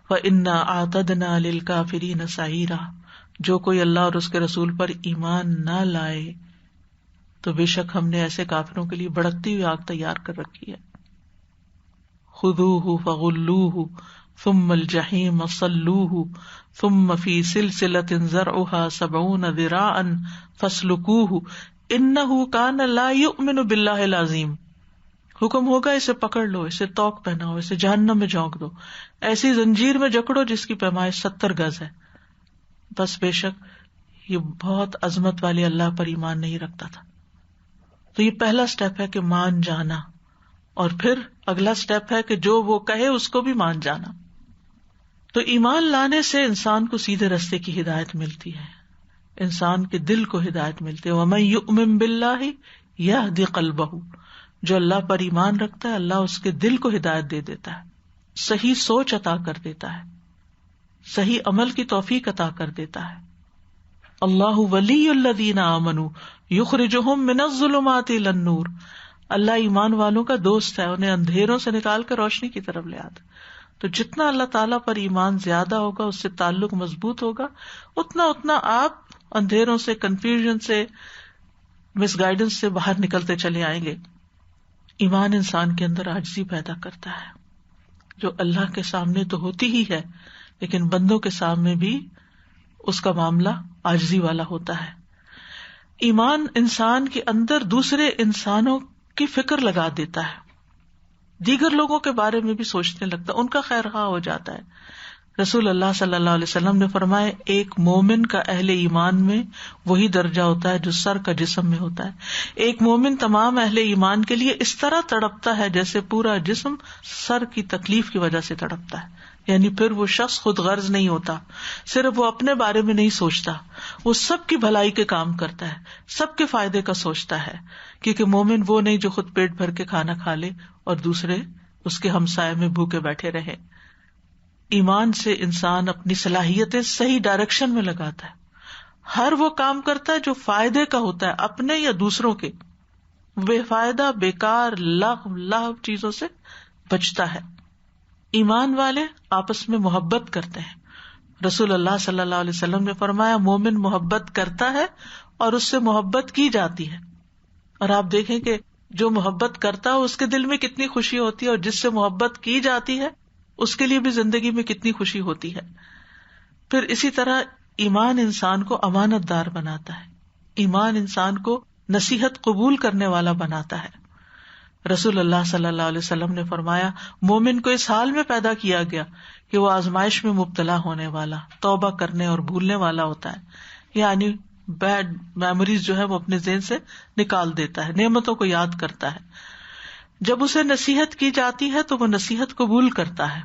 فَإِنَّا أَعْتَدْنَا لِلْكَافِرِينَ سَعِيرًا, جو کوئی اللہ اور اس کے رسول پر ایمان نہ لائے تو بے شک ہم نے ایسے کافروں کے لیے بھڑکتی ہوئی آگ تیار کر رکھی ہے. خُذُوهُ فَغُلُّوهُ ثُمَّ الْجَحِيمَ صَلُّوهُ ثُمَّ فِي سِلْسِلَةٍ ذَرْعُهَا 70 ذِرَاعًا فَاسْلُكُوهُ إِنَّهُ كَانَ لَا يُؤْمِنُ بِاللَّهِ الْعَظِيمِ. حکم ہوگا اسے پکڑ لو, اسے توق پہناؤ, اسے جہنم میں جھونک دو, ایسی زنجیر میں جکڑو جس کی پیمائش 70 گز ہے. بس بے شک یہ بہت عظمت والے اللہ پر ایمان نہیں رکھتا تھا. تو یہ پہلا سٹیپ ہے کہ مان جانا, اور پھر اگلا سٹیپ ہے کہ جو وہ کہے اس کو بھی مان جانا. تو ایمان لانے سے انسان کو سیدھے رستے کی ہدایت ملتی ہے, انسان کے دل کو ہدایت ملتی ہے. وَمَن يُؤْمِن بِاللَّهِ يَهْدِ قَلْبَهُ, جو اللہ پر ایمان رکھتا ہے اللہ اس کے دل کو ہدایت دے دیتا ہے, صحیح سوچ عطا کر دیتا ہے, صحیح عمل کی توفیق عطا کر دیتا ہے. اللہ ولی الذین آمنوا یخرجہم من الظلمات الی النور. اللہ ایمان والوں کا دوست ہے، انہیں اندھیروں سے نکال کر روشنی کی طرف لے آتا. تو جتنا اللہ تعالیٰ پر ایمان زیادہ ہوگا، اس سے تعلق مضبوط ہوگا، اتنا آپ اندھیروں سے، کنفیوژن سے، مس گائیڈنس سے باہر نکلتے چلے آئیں گے. ایمان انسان کے اندر عاجزی پیدا کرتا ہے، جو اللہ کے سامنے تو ہوتی ہی ہے، لیکن بندوں کے سامنے بھی اس کا معاملہ عاجزی والا ہوتا ہے. ایمان انسان کے اندر دوسرے انسانوں کی فکر لگا دیتا ہے، دیگر لوگوں کے بارے میں بھی سوچنے لگتا ہے، ان کا خیر خواہ ہو جاتا ہے. رسول اللہ صلی اللہ علیہ وسلم نے فرمایا ایک مومن کا اہل ایمان میں وہی درجہ ہوتا ہے جو سر کا جسم میں ہوتا ہے. ایک مومن تمام اہل ایمان کے لیے اس طرح تڑپتا ہے جیسے پورا جسم سر کی تکلیف کی وجہ سے تڑپتا ہے. یعنی پھر وہ شخص خود غرض نہیں ہوتا، صرف وہ اپنے بارے میں نہیں سوچتا، وہ سب کی بھلائی کے کام کرتا ہے، سب کے فائدے کا سوچتا ہے. کیونکہ مومن وہ نہیں جو خود پیٹ بھر کے کھانا کھا لے اور دوسرے اس کے ہمسائے میں بھوکے بیٹھے رہے. ایمان سے انسان اپنی صلاحیتیں صحیح ڈائریکشن میں لگاتا ہے، ہر وہ کام کرتا ہے جو فائدے کا ہوتا ہے، اپنے یا دوسروں کے. بے فائدہ، بیکار، لغو چیزوں سے بچتا ہے. ایمان والے آپس میں محبت کرتے ہیں. رسول اللہ صلی اللہ علیہ وسلم نے فرمایا مومن محبت کرتا ہے اور اس سے محبت کی جاتی ہے. اور آپ دیکھیں کہ جو محبت کرتا ہے اس کے دل میں کتنی خوشی ہوتی ہے، اور جس سے محبت کی جاتی ہے اس کے لیے بھی زندگی میں کتنی خوشی ہوتی ہے. پھر اسی طرح ایمان انسان کو امانت دار بناتا ہے، ایمان انسان کو نصیحت قبول کرنے والا بناتا ہے. رسول اللہ صلی اللہ علیہ وسلم نے فرمایا مومن کو اس حال میں پیدا کیا گیا کہ وہ آزمائش میں مبتلا ہونے والا، توبہ کرنے اور بھولنے والا ہوتا ہے. یعنی بیڈ میموریز جو ہے وہ اپنے ذہن سے نکال دیتا ہے، نعمتوں کو یاد کرتا ہے. جب اسے نصیحت کی جاتی ہے تو وہ نصیحت قبول کرتا ہے.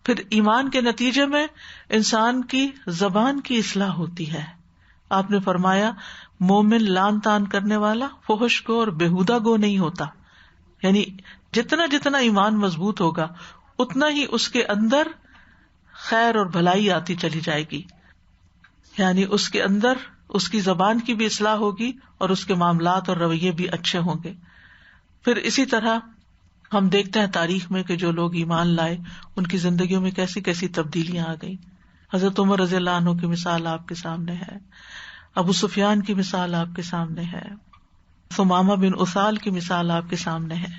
پھر ایمان کے نتیجے میں انسان کی زبان کی اصلاح ہوتی ہے. آپ نے فرمایا مومن لان تان کرنے والا، فحش گو اور بےہودہ گو نہیں ہوتا. یعنی جتنا ایمان مضبوط ہوگا اتنا ہی اس کے اندر خیر اور بھلائی آتی چلی جائے گی. یعنی اس کے اندر اس کی زبان کی بھی اصلاح ہوگی اور اس کے معاملات اور رویے بھی اچھے ہوں گے. پھر اسی طرح ہم دیکھتے ہیں تاریخ میں کہ جو لوگ ایمان لائے ان کی زندگیوں میں کیسی کیسی تبدیلیاں آ گئی. حضرت عمر رضی اللہ عنہ کی مثال آپ کے سامنے ہے، ابو سفیان کی مثال آپ کے سامنے ہے، ثمامہ بن اسال کی مثال آپ کے سامنے ہے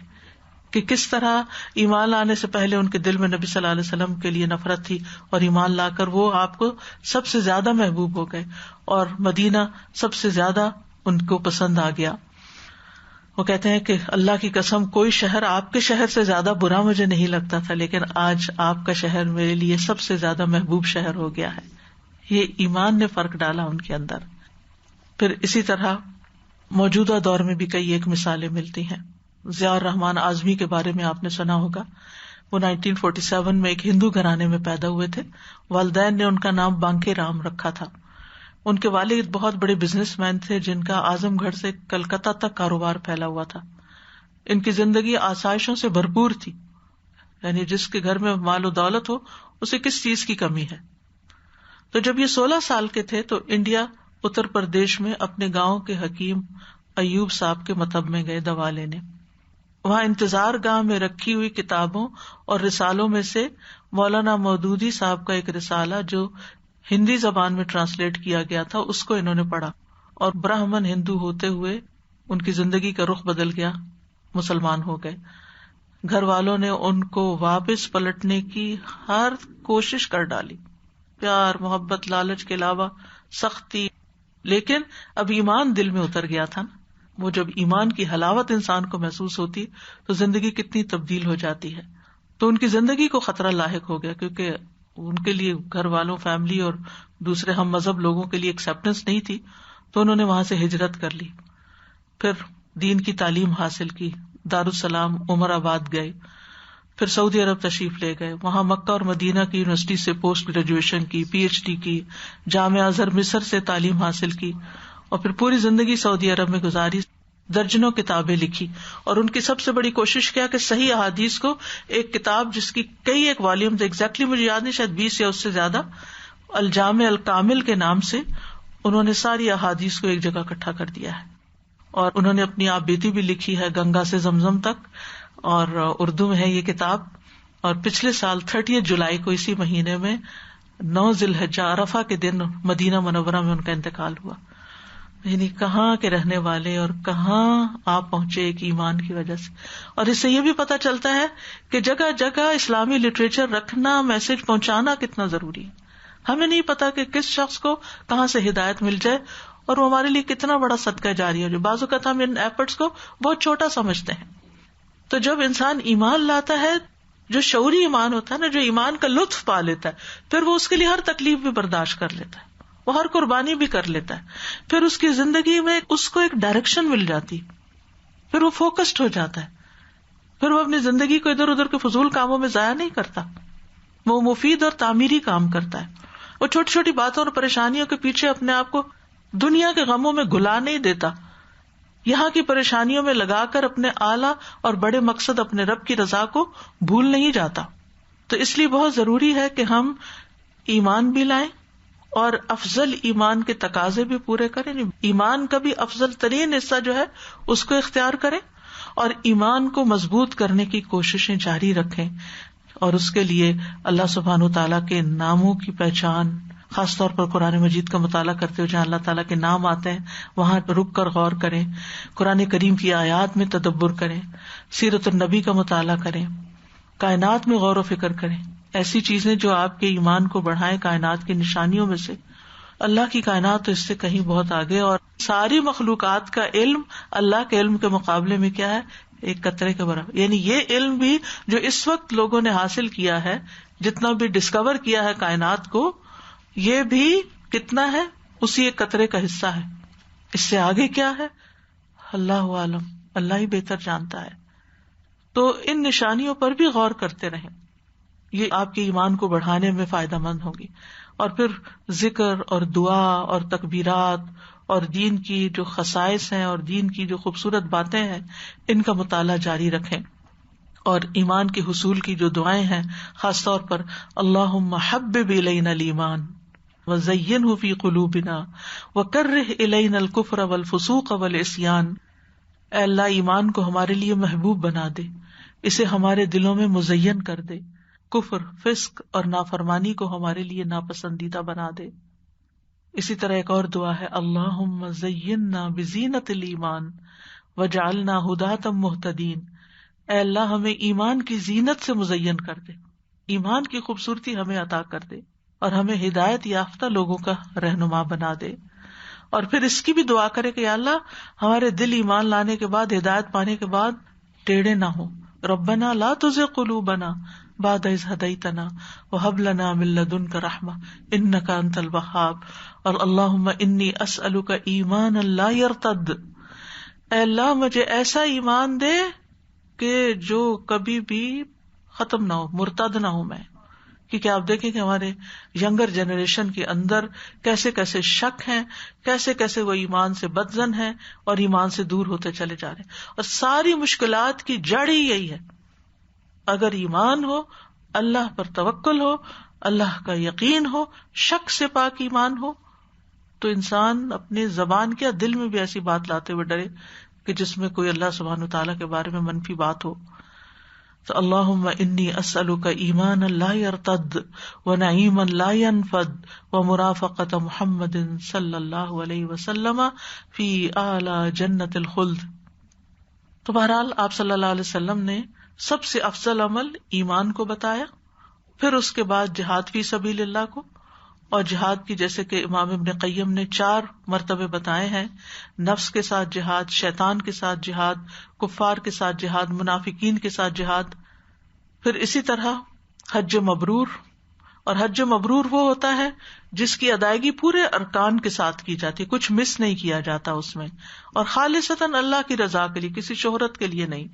کہ کس طرح ایمان لانے سے پہلے ان کے دل میں نبی صلی اللہ علیہ وسلم کے لیے نفرت تھی، اور ایمان لا کر وہ آپ کو سب سے زیادہ محبوب ہو گئے اور مدینہ سب سے زیادہ ان کو پسند آ گیا. وہ کہتے ہیں کہ اللہ کی قسم کوئی شہر آپ کے شہر سے زیادہ برا مجھے نہیں لگتا تھا، لیکن آج آپ کا شہر میرے لیے سب سے زیادہ محبوب شہر ہو گیا ہے. یہ ایمان نے فرق ڈالا ان کے اندر. پھر اسی طرح موجودہ دور میں بھی کئی ایک مثالیں ملتی ہیں. ضیاء الرحمان اعظمی کے بارے میں آپ نے سنا ہوگا. وہ 1947 میں ایک ہندو گھرانے میں پیدا ہوئے تھے. والدین نے ان کا نام بانکے رام رکھا تھا. ان کے والد بہت بڑے بزنس مین تھے جن کا اعظم گڑھ سے کلکتہ تک کاروبار پھیلا ہوا تھا. ان کی زندگی آسائشوں سے بھرپور تھی، یعنی جس کے گھر میں مال و دولت ہو اسے کس چیز کی کمی ہے. تو جب یہ 16 سال کے تھے تو انڈیا اتر پردیش میں اپنے گاؤں کے حکیم ایوب صاحب کے مطب میں گئے دوا لینے. وہاں انتظار گاہ میں رکھی ہوئی کتابوں اور رسالوں میں سے مولانا مودودی صاحب کا ایک رسالہ جو ہندی زبان میں ٹرانسلیٹ کیا گیا تھا اس کو انہوں نے پڑھا، اور برہمن ہندو ہوتے ہوئے ان کی زندگی کا رخ بدل گیا، مسلمان ہو گئے. گھر والوں نے ان کو واپس پلٹنے کی ہر کوشش کر ڈالی، پیار، محبت، لالچ کے علاوہ سختی، لیکن اب ایمان دل میں اتر گیا تھا نا. وہ جب ایمان کی حلاوت انسان کو محسوس ہوتی تو زندگی کتنی تبدیل ہو جاتی ہے. تو ان کی زندگی کو خطرہ لاحق ہو گیا، کیونکہ ان کے لیے گھر والوں، فیملی اور دوسرے ہم مذہب لوگوں کے لیے ایکسیپٹنس نہیں تھی، تو انہوں نے وہاں سے ہجرت کر لی. پھر دین کی تعلیم حاصل کی، دارالسلام عمر آباد گئے، پھر سعودی عرب تشریف لے گئے. وہاں مکہ اور مدینہ کی یونیورسٹی سے پوسٹ گریجویشن کی، PhD کی، جامعہ ازہر مصر سے تعلیم حاصل کی، اور پھر پوری زندگی سعودی عرب میں گزاری. درجنوں کتابیں لکھی، اور ان کی سب سے بڑی کوشش کیا کہ صحیح احادیث کو ایک کتاب جس کی کئی ایک والیومز ایگزیکٹلی مجھے یاد نہیں، شاید 20 یا اس سے زیادہ، الجامع الکامل کے نام سے انہوں نے ساری احادیث کو ایک جگہ اکٹھا کر دیا ہے. اور انہوں نے اپنی آپ بیتی بھی لکھی ہے گنگا سے زمزم تک، اور اردو میں ہے یہ کتاب. اور پچھلے سال 30 جولائی کو اسی مہینے میں 9 ذی الحجہ عرفہ کے دن مدینہ منورہ میں ان کا انتقال ہوا. یعنی کہاں کے رہنے والے اور کہاں آپ پہنچے ایک ایمان کی وجہ سے. اور اس سے یہ بھی پتہ چلتا ہے کہ جگہ جگہ اسلامی لٹریچر رکھنا، میسج پہنچانا کتنا ضروری ہے. ہمیں نہیں پتا کہ کس شخص کو کہاں سے ہدایت مل جائے اور وہ ہمارے لیے کتنا بڑا صدقہ جاری ہے. جو بعض اوقات ہم ان ایفرٹس کو بہت چھوٹا سمجھتے ہیں. تو جب انسان ایمان لاتا ہے، جو شعوری ایمان ہوتا ہے نا، جو ایمان کا لطف پا لیتا ہے، پھر وہ اس کے لیے ہر تکلیف بھی برداشت کر لیتا ہے، وہ ہر قربانی بھی کر لیتا ہے. پھر اس کی زندگی میں اس کو ایک ڈائریکشن مل جاتی، پھر وہ فوکسڈ ہو جاتا ہے، پھر وہ اپنی زندگی کو ادھر ادھر کے فضول کاموں میں ضائع نہیں کرتا، وہ مفید اور تعمیری کام کرتا ہے. وہ چھوٹی چھوٹی باتوں اور پریشانیوں کے پیچھے اپنے آپ کو دنیا کے غموں میں گھلا نہیں دیتا، یہاں کی پریشانیوں میں لگا کر اپنے اعلیٰ اور بڑے مقصد اپنے رب کی رضا کو بھول نہیں جاتا. تو اس لیے بہت ضروری ہے کہ ہم ایمان بھی لائیں اور افضل ایمان کے تقاضے بھی پورے کریں. ایمان کا بھی افضل ترین حصہ جو ہے اس کو اختیار کریں اور ایمان کو مضبوط کرنے کی کوششیں جاری رکھیں. اور اس کے لیے اللہ سبحانہ وتعالیٰ کے ناموں کی پہچان، خاص طور پر قرآن مجید کا مطالعہ کرتے ہوئے جہاں اللہ تعالیٰ کے نام آتے ہیں وہاں رک کر غور کریں، قرآن کریم کی آیات میں تدبر کریں، سیرت النبی کا مطالعہ کریں، کائنات میں غور و فکر کریں. ایسی چیزیں جو آپ کے ایمان کو بڑھائیں. کائنات کی نشانیوں میں سے اللہ کی کائنات تو اس سے کہیں بہت آگے، اور ساری مخلوقات کا علم اللہ کے علم کے مقابلے میں کیا ہے؟ ایک قطرے کے برابر. یعنی یہ علم بھی جو اس وقت لوگوں نے حاصل کیا ہے، جتنا بھی ڈسکور کیا ہے کائنات کو، یہ بھی کتنا ہے؟ اسی ایک قطرے کا حصہ ہے. اس سے آگے کیا ہے؟ اللہ عالم، اللہ ہی بہتر جانتا ہے. تو ان نشانیوں پر بھی غور کرتے رہیں، یہ آپ کے ایمان کو بڑھانے میں فائدہ مند ہوگی. اور پھر ذکر اور دعا اور تکبیرات اور دین کی جو خصائص ہیں اور دین کی جو خوبصورت باتیں ہیں ان کا مطالعہ جاری رکھیں. اور ایمان کے حصول کی جو دعائیں ہیں، خاص طور پر اللہم حبب الینا الایمان وزینہ فی قلوبنا وکرہ الینا الکفر والفسوق والعصیان. اے اللہ، ایمان کو ہمارے لیے محبوب بنا دے، اسے ہمارے دلوں میں مزین کر دے، کفر، فسق اور نافرمانی کو ہمارے لیے ناپسندیدہ بنا دے. اسی طرح ایک اور دعا ہے، اللہم زیننا بزینت الایمان وجعلنا ھداۃ مہتدین. اے اللہ، ہمیں ایمان کی زینت سے مزین کر دے، ایمان کی خوبصورتی ہمیں عطا کر دے اور ہمیں ہدایت یافتہ لوگوں کا رہنما بنا دے. اور پھر اس کی بھی دعا کرے کہ یا اللہ، ہمارے دل ایمان لانے کے بعد، ہدایت پانے کے بعد ٹیڑھے نہ ہوں. ربنا لا تزغ قلوبنا بعد اذ ہدیتنا وہب لنا من لدنک رحمہ انک انت الوہاب. اور اللہم انی اسألک ایمانا لا یرتد. اے اللہ، مجھے ایسا ایمان دے کہ جو کبھی بھی ختم نہ ہو، مرتد نہ ہوں میں. کیونکہ آپ دیکھیں کہ ہمارے ینگر جنریشن کے اندر کیسے کیسے شک ہیں، کیسے کیسے وہ ایمان سے بدظن ہیں اور ایمان سے دور ہوتے چلے جا رہے ہیں. اور ساری مشکلات کی جڑ ہی یہی ہے. اگر ایمان ہو، اللہ پر توکل ہو، اللہ کا یقین ہو، شک سے پاک ایمان ہو، تو انسان اپنی زبان کیا دل میں بھی ایسی بات لاتے ہوئے ڈرے کہ جس میں کوئی اللہ سبحانہ وتعالیٰ کے بارے میں منفی بات ہو. تو اللہم انی اسألک ایمانا لا یرتد ونعیما لا ینفد ومرافقۃ محمد صلی اللہ علیہ وسلم فی اعلی جنت الخلد. تو بہرحال آپ صلی اللہ علیہ وسلم نے سب سے افضل عمل ایمان کو بتایا، پھر اس کے بعد جہاد فی سبیل اللہ کو. اور جہاد کی جیسے کہ امام ابن قیم نے 4 مرتبے بتائے ہیں، نفس کے ساتھ جہاد، شیطان کے ساتھ جہاد، کفار کے ساتھ جہاد، منافقین کے ساتھ جہاد. پھر اسی طرح حج مبرور. اور حج مبرور وہ ہوتا ہے جس کی ادائیگی پورے ارکان کے ساتھ کی جاتی ہے، کچھ مس نہیں کیا جاتا اس میں، اور خالصتاً اللہ کی رضا کے لیے، کسی شہرت کے لیے نہیں،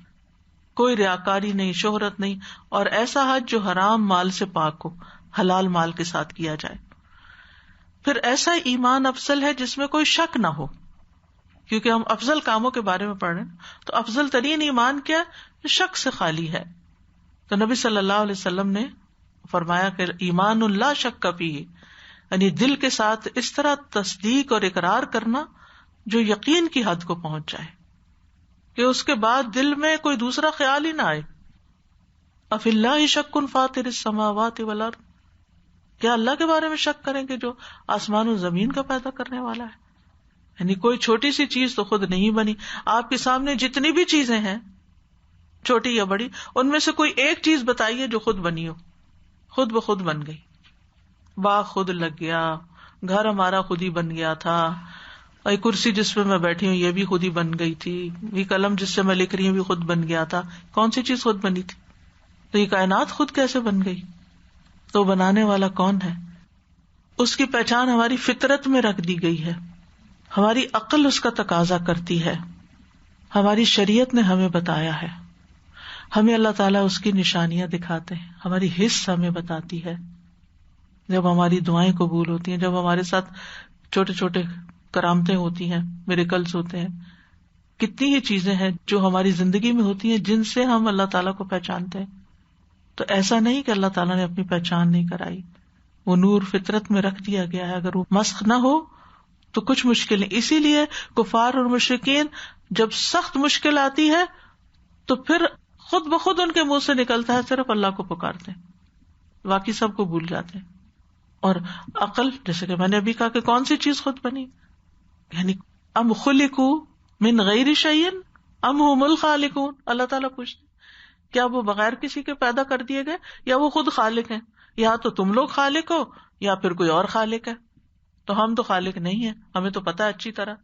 کوئی ریاکاری نہیں، شہرت نہیں. اور ایسا حج جو حرام مال سے پاک ہو، حلال مال کے ساتھ کیا جائے. پھر ایسا ایمان افضل ہے جس میں کوئی شک نہ ہو، کیونکہ ہم افضل کاموں کے بارے میں پڑھ رہے ہیں. تو افضل ترین ایمان کیا؟ شک سے خالی ہے. تو نبی صلی اللہ علیہ وسلم نے فرمایا کہ ایمان لا شک فیہ، یعنی دل کے ساتھ اس طرح تصدیق اور اقرار کرنا جو یقین کی حد کو پہنچ جائے کہ اس کے بعد دل میں کوئی دوسرا خیال ہی نہ آئے. افی اللہ شک فاطر السماوات والارض، کیا اللہ کے بارے میں شک کریں گے جو آسمان و زمین کا پیدا کرنے والا ہے؟ یعنی کوئی چھوٹی سی چیز تو خود نہیں بنی. آپ کے سامنے جتنی بھی چیزیں ہیں چھوٹی یا بڑی، ان میں سے کوئی ایک چیز بتائیے جو خود بنی ہو، خود بخود بن گئی. باغ خود لگ گیا، گھر ہمارا خود ہی بن گیا تھا، یہ کرسی جس پہ میں بیٹھی ہوں یہ بھی خود ہی بن گئی تھی، یہ قلم جس سے میں لکھ رہی ہوں بھی خود بن گیا تھا. کون سی چیز خود بنی تھی؟ تو یہ کائنات خود کیسے بن گئی؟ تو بنانے والا کون ہے؟ اس کی پہچان ہماری فطرت میں رکھ دی گئی ہے، ہماری عقل اس کا تقاضا کرتی ہے، ہماری شریعت نے ہمیں بتایا ہے، ہمیں اللہ تعالیٰ اس کی نشانیاں دکھاتے ہیں، ہماری حس ہمیں بتاتی ہے. جب ہماری دعائیں قبول ہوتی ہیں، جب ہمارے ساتھ چھوٹے چھوٹے کرامتیں ہوتی ہیں، میریکلز ہوتے ہیں، کتنی ہی چیزیں ہیں جو ہماری زندگی میں ہوتی ہیں جن سے ہم اللہ تعالیٰ کو پہچانتے ہیں. تو ایسا نہیں کہ اللہ تعالیٰ نے اپنی پہچان نہیں کرائی، وہ نور فطرت میں رکھ دیا گیا ہے. اگر وہ مسخ نہ ہو تو کچھ مشکلیں. اسی لیے کفار اور مشرکین جب سخت مشکل آتی ہے تو پھر خود بخود ان کے منہ سے نکلتا ہے صرف اللہ کو پکارتے ہیں، باقی سب کو بھول جاتے ہیں. اور عقل، جیسے کہ میں نے ابھی کہا کہ کون سی چیز خود بنی، یعنی ام خلقوا من غیر شیء ام هم الخالقون. اللہ تعالیٰ پوچھتے کیا وہ بغیر کسی کے پیدا کر دیے گئے یا وہ خود خالق ہیں؟ یا تو تم لوگ خالق ہو یا پھر کوئی اور خالق ہے. تو ہم تو خالق نہیں ہیں، ہمیں تو پتا ہے اچھی طرح.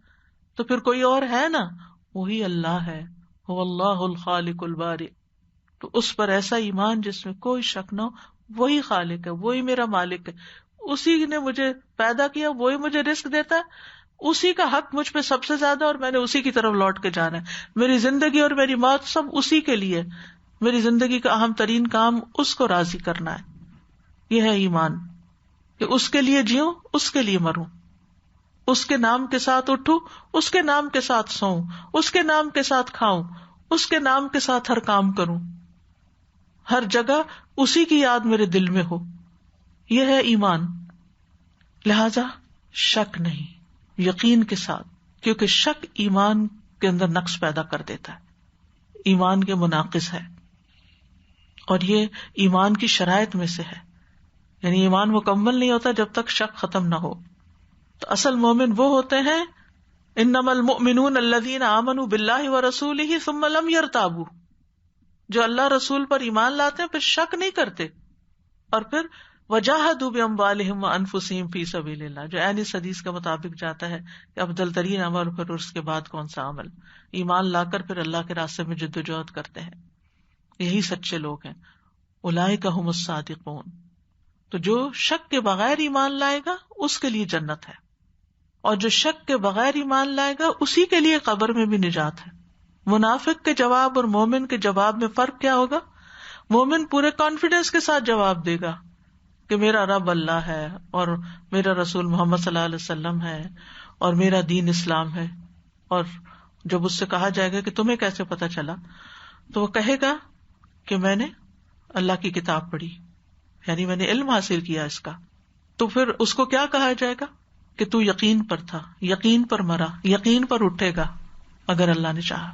تو پھر کوئی اور ہے نا، وہی اللہ ہے، هو اللہ الخالق البارئ. تو اس پر ایسا ایمان جس میں کوئی شک نہ ہو، وہی خالق ہے، وہی میرا مالک ہے، اسی نے مجھے پیدا کیا، وہی مجھے رزق دیتا ہے، اسی کا حق مجھ پہ سب سے زیادہ، اور میں نے اسی کی طرف لوٹ کے جانا ہے. میری زندگی اور میری موت سب اسی کے لیے، میری زندگی کا اہم ترین کام اس کو راضی کرنا ہے. یہ ہے ایمان کہ اس کے لیے جیوں، اس کے لیے مروں، اس کے نام کے ساتھ اٹھوں، اس کے نام کے ساتھ سوؤں، اس کے نام کے ساتھ کھاؤں، اس کے نام کے ساتھ ہر کام کروں، ہر جگہ اسی کی یاد میرے دل میں ہو. یہ ہے ایمان. لہذا شک نہیں، یقین کے ساتھ، کیونکہ شک ایمان کے اندر نقص پیدا کر دیتا ہے، ایمان کے مناقض ہے. اور یہ ایمان کی شرائط میں سے ہے، یعنی ایمان مکمل نہیں ہوتا جب تک شک ختم نہ ہو. تو اصل مومن وہ ہوتے ہیں انما المؤمنون الذین آمنوا باللہ ورسولہ ثم لم یرتابوا، جو اللہ رسول پر ایمان لاتے ہیں پھر شک نہیں کرتے، اور پھر وجاہدوا باموالہم وانفسہم فی سبیل اللہ، جو عین اس حدیث کے مطابق جاتا ہے کہ افضل ترین عمل پھر اس کے بعد کون سا عمل، ایمان لا کر پھر اللہ کے راستے میں جدوجہد کرتے ہیں. یہی سچے لوگ ہیں. اولئک ھم الصادقون. تو جو شک کے بغیر ایمان لائے گا اس کے لیے جنت ہے، اور جو شک کے بغیر ایمان لائے گا اسی کے لیے قبر میں بھی نجات ہے. منافق کے جواب اور مومن کے جواب میں فرق کیا ہوگا؟ مومن پورے کانفیڈنس کے ساتھ جواب دے گا کہ میرا رب اللہ ہے اور میرا رسول محمد صلی اللہ علیہ وسلم ہے اور میرا دین اسلام ہے. اور جب اس سے کہا جائے گا کہ تمہیں کیسے پتا چلا، تو وہ کہے گا کہ میں نے اللہ کی کتاب پڑھی، یعنی میں نے علم حاصل کیا اس کا. تو پھر اس کو کیا کہا جائے گا کہ تو یقین پر تھا، یقین پر مرا، یقین پر اٹھے گا اگر اللہ نے چاہا.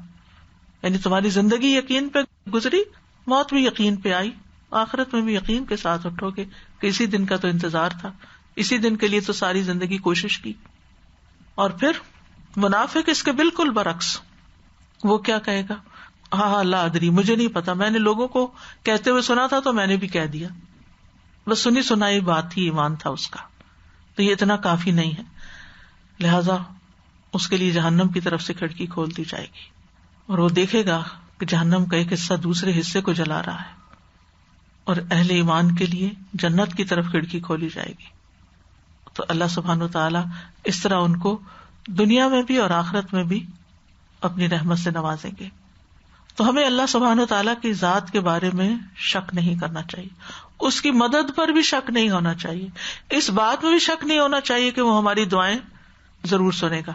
یعنی تمہاری زندگی یقین پہ گزری، موت بھی یقین پہ آئی، آخرت میں بھی یقین کے ساتھ اٹھو گے کہ اسی دن کا تو انتظار تھا، اسی دن کے لیے تو ساری زندگی کوشش کی. اور پھر منافق اس کے بالکل برعکس، وہ کیا کہے گا؟ ہاں لا ادری، مجھے نہیں پتا، میں نے لوگوں کو کہتے ہوئے سنا تھا تو میں نے بھی کہہ دیا، بس سنی سنائی بات ہی ایمان تھا اس کا. تو یہ اتنا کافی نہیں ہے، لہذا اس کے لیے جہنم کی طرف سے کھڑکی کھول دی جائے گی، اور وہ دیکھے گا کہ جہنم کا ایک حصہ دوسرے حصے کو جلا رہا ہے، اور اہل ایمان کے لیے جنت کی طرف کھڑکی کھولی جائے گی. تو اللہ سبحانہ وتعالی اس طرح ان کو دنیا میں بھی اور آخرت میں بھی اپنی رحمت سے نوازیں گے. تو ہمیں اللہ سبحانہ وتعالی کی ذات کے بارے میں شک نہیں کرنا چاہیے، اس کی مدد پر بھی شک نہیں ہونا چاہیے، اس بات میں بھی شک نہیں ہونا چاہیے کہ وہ ہماری دعائیں ضرور سنے گا.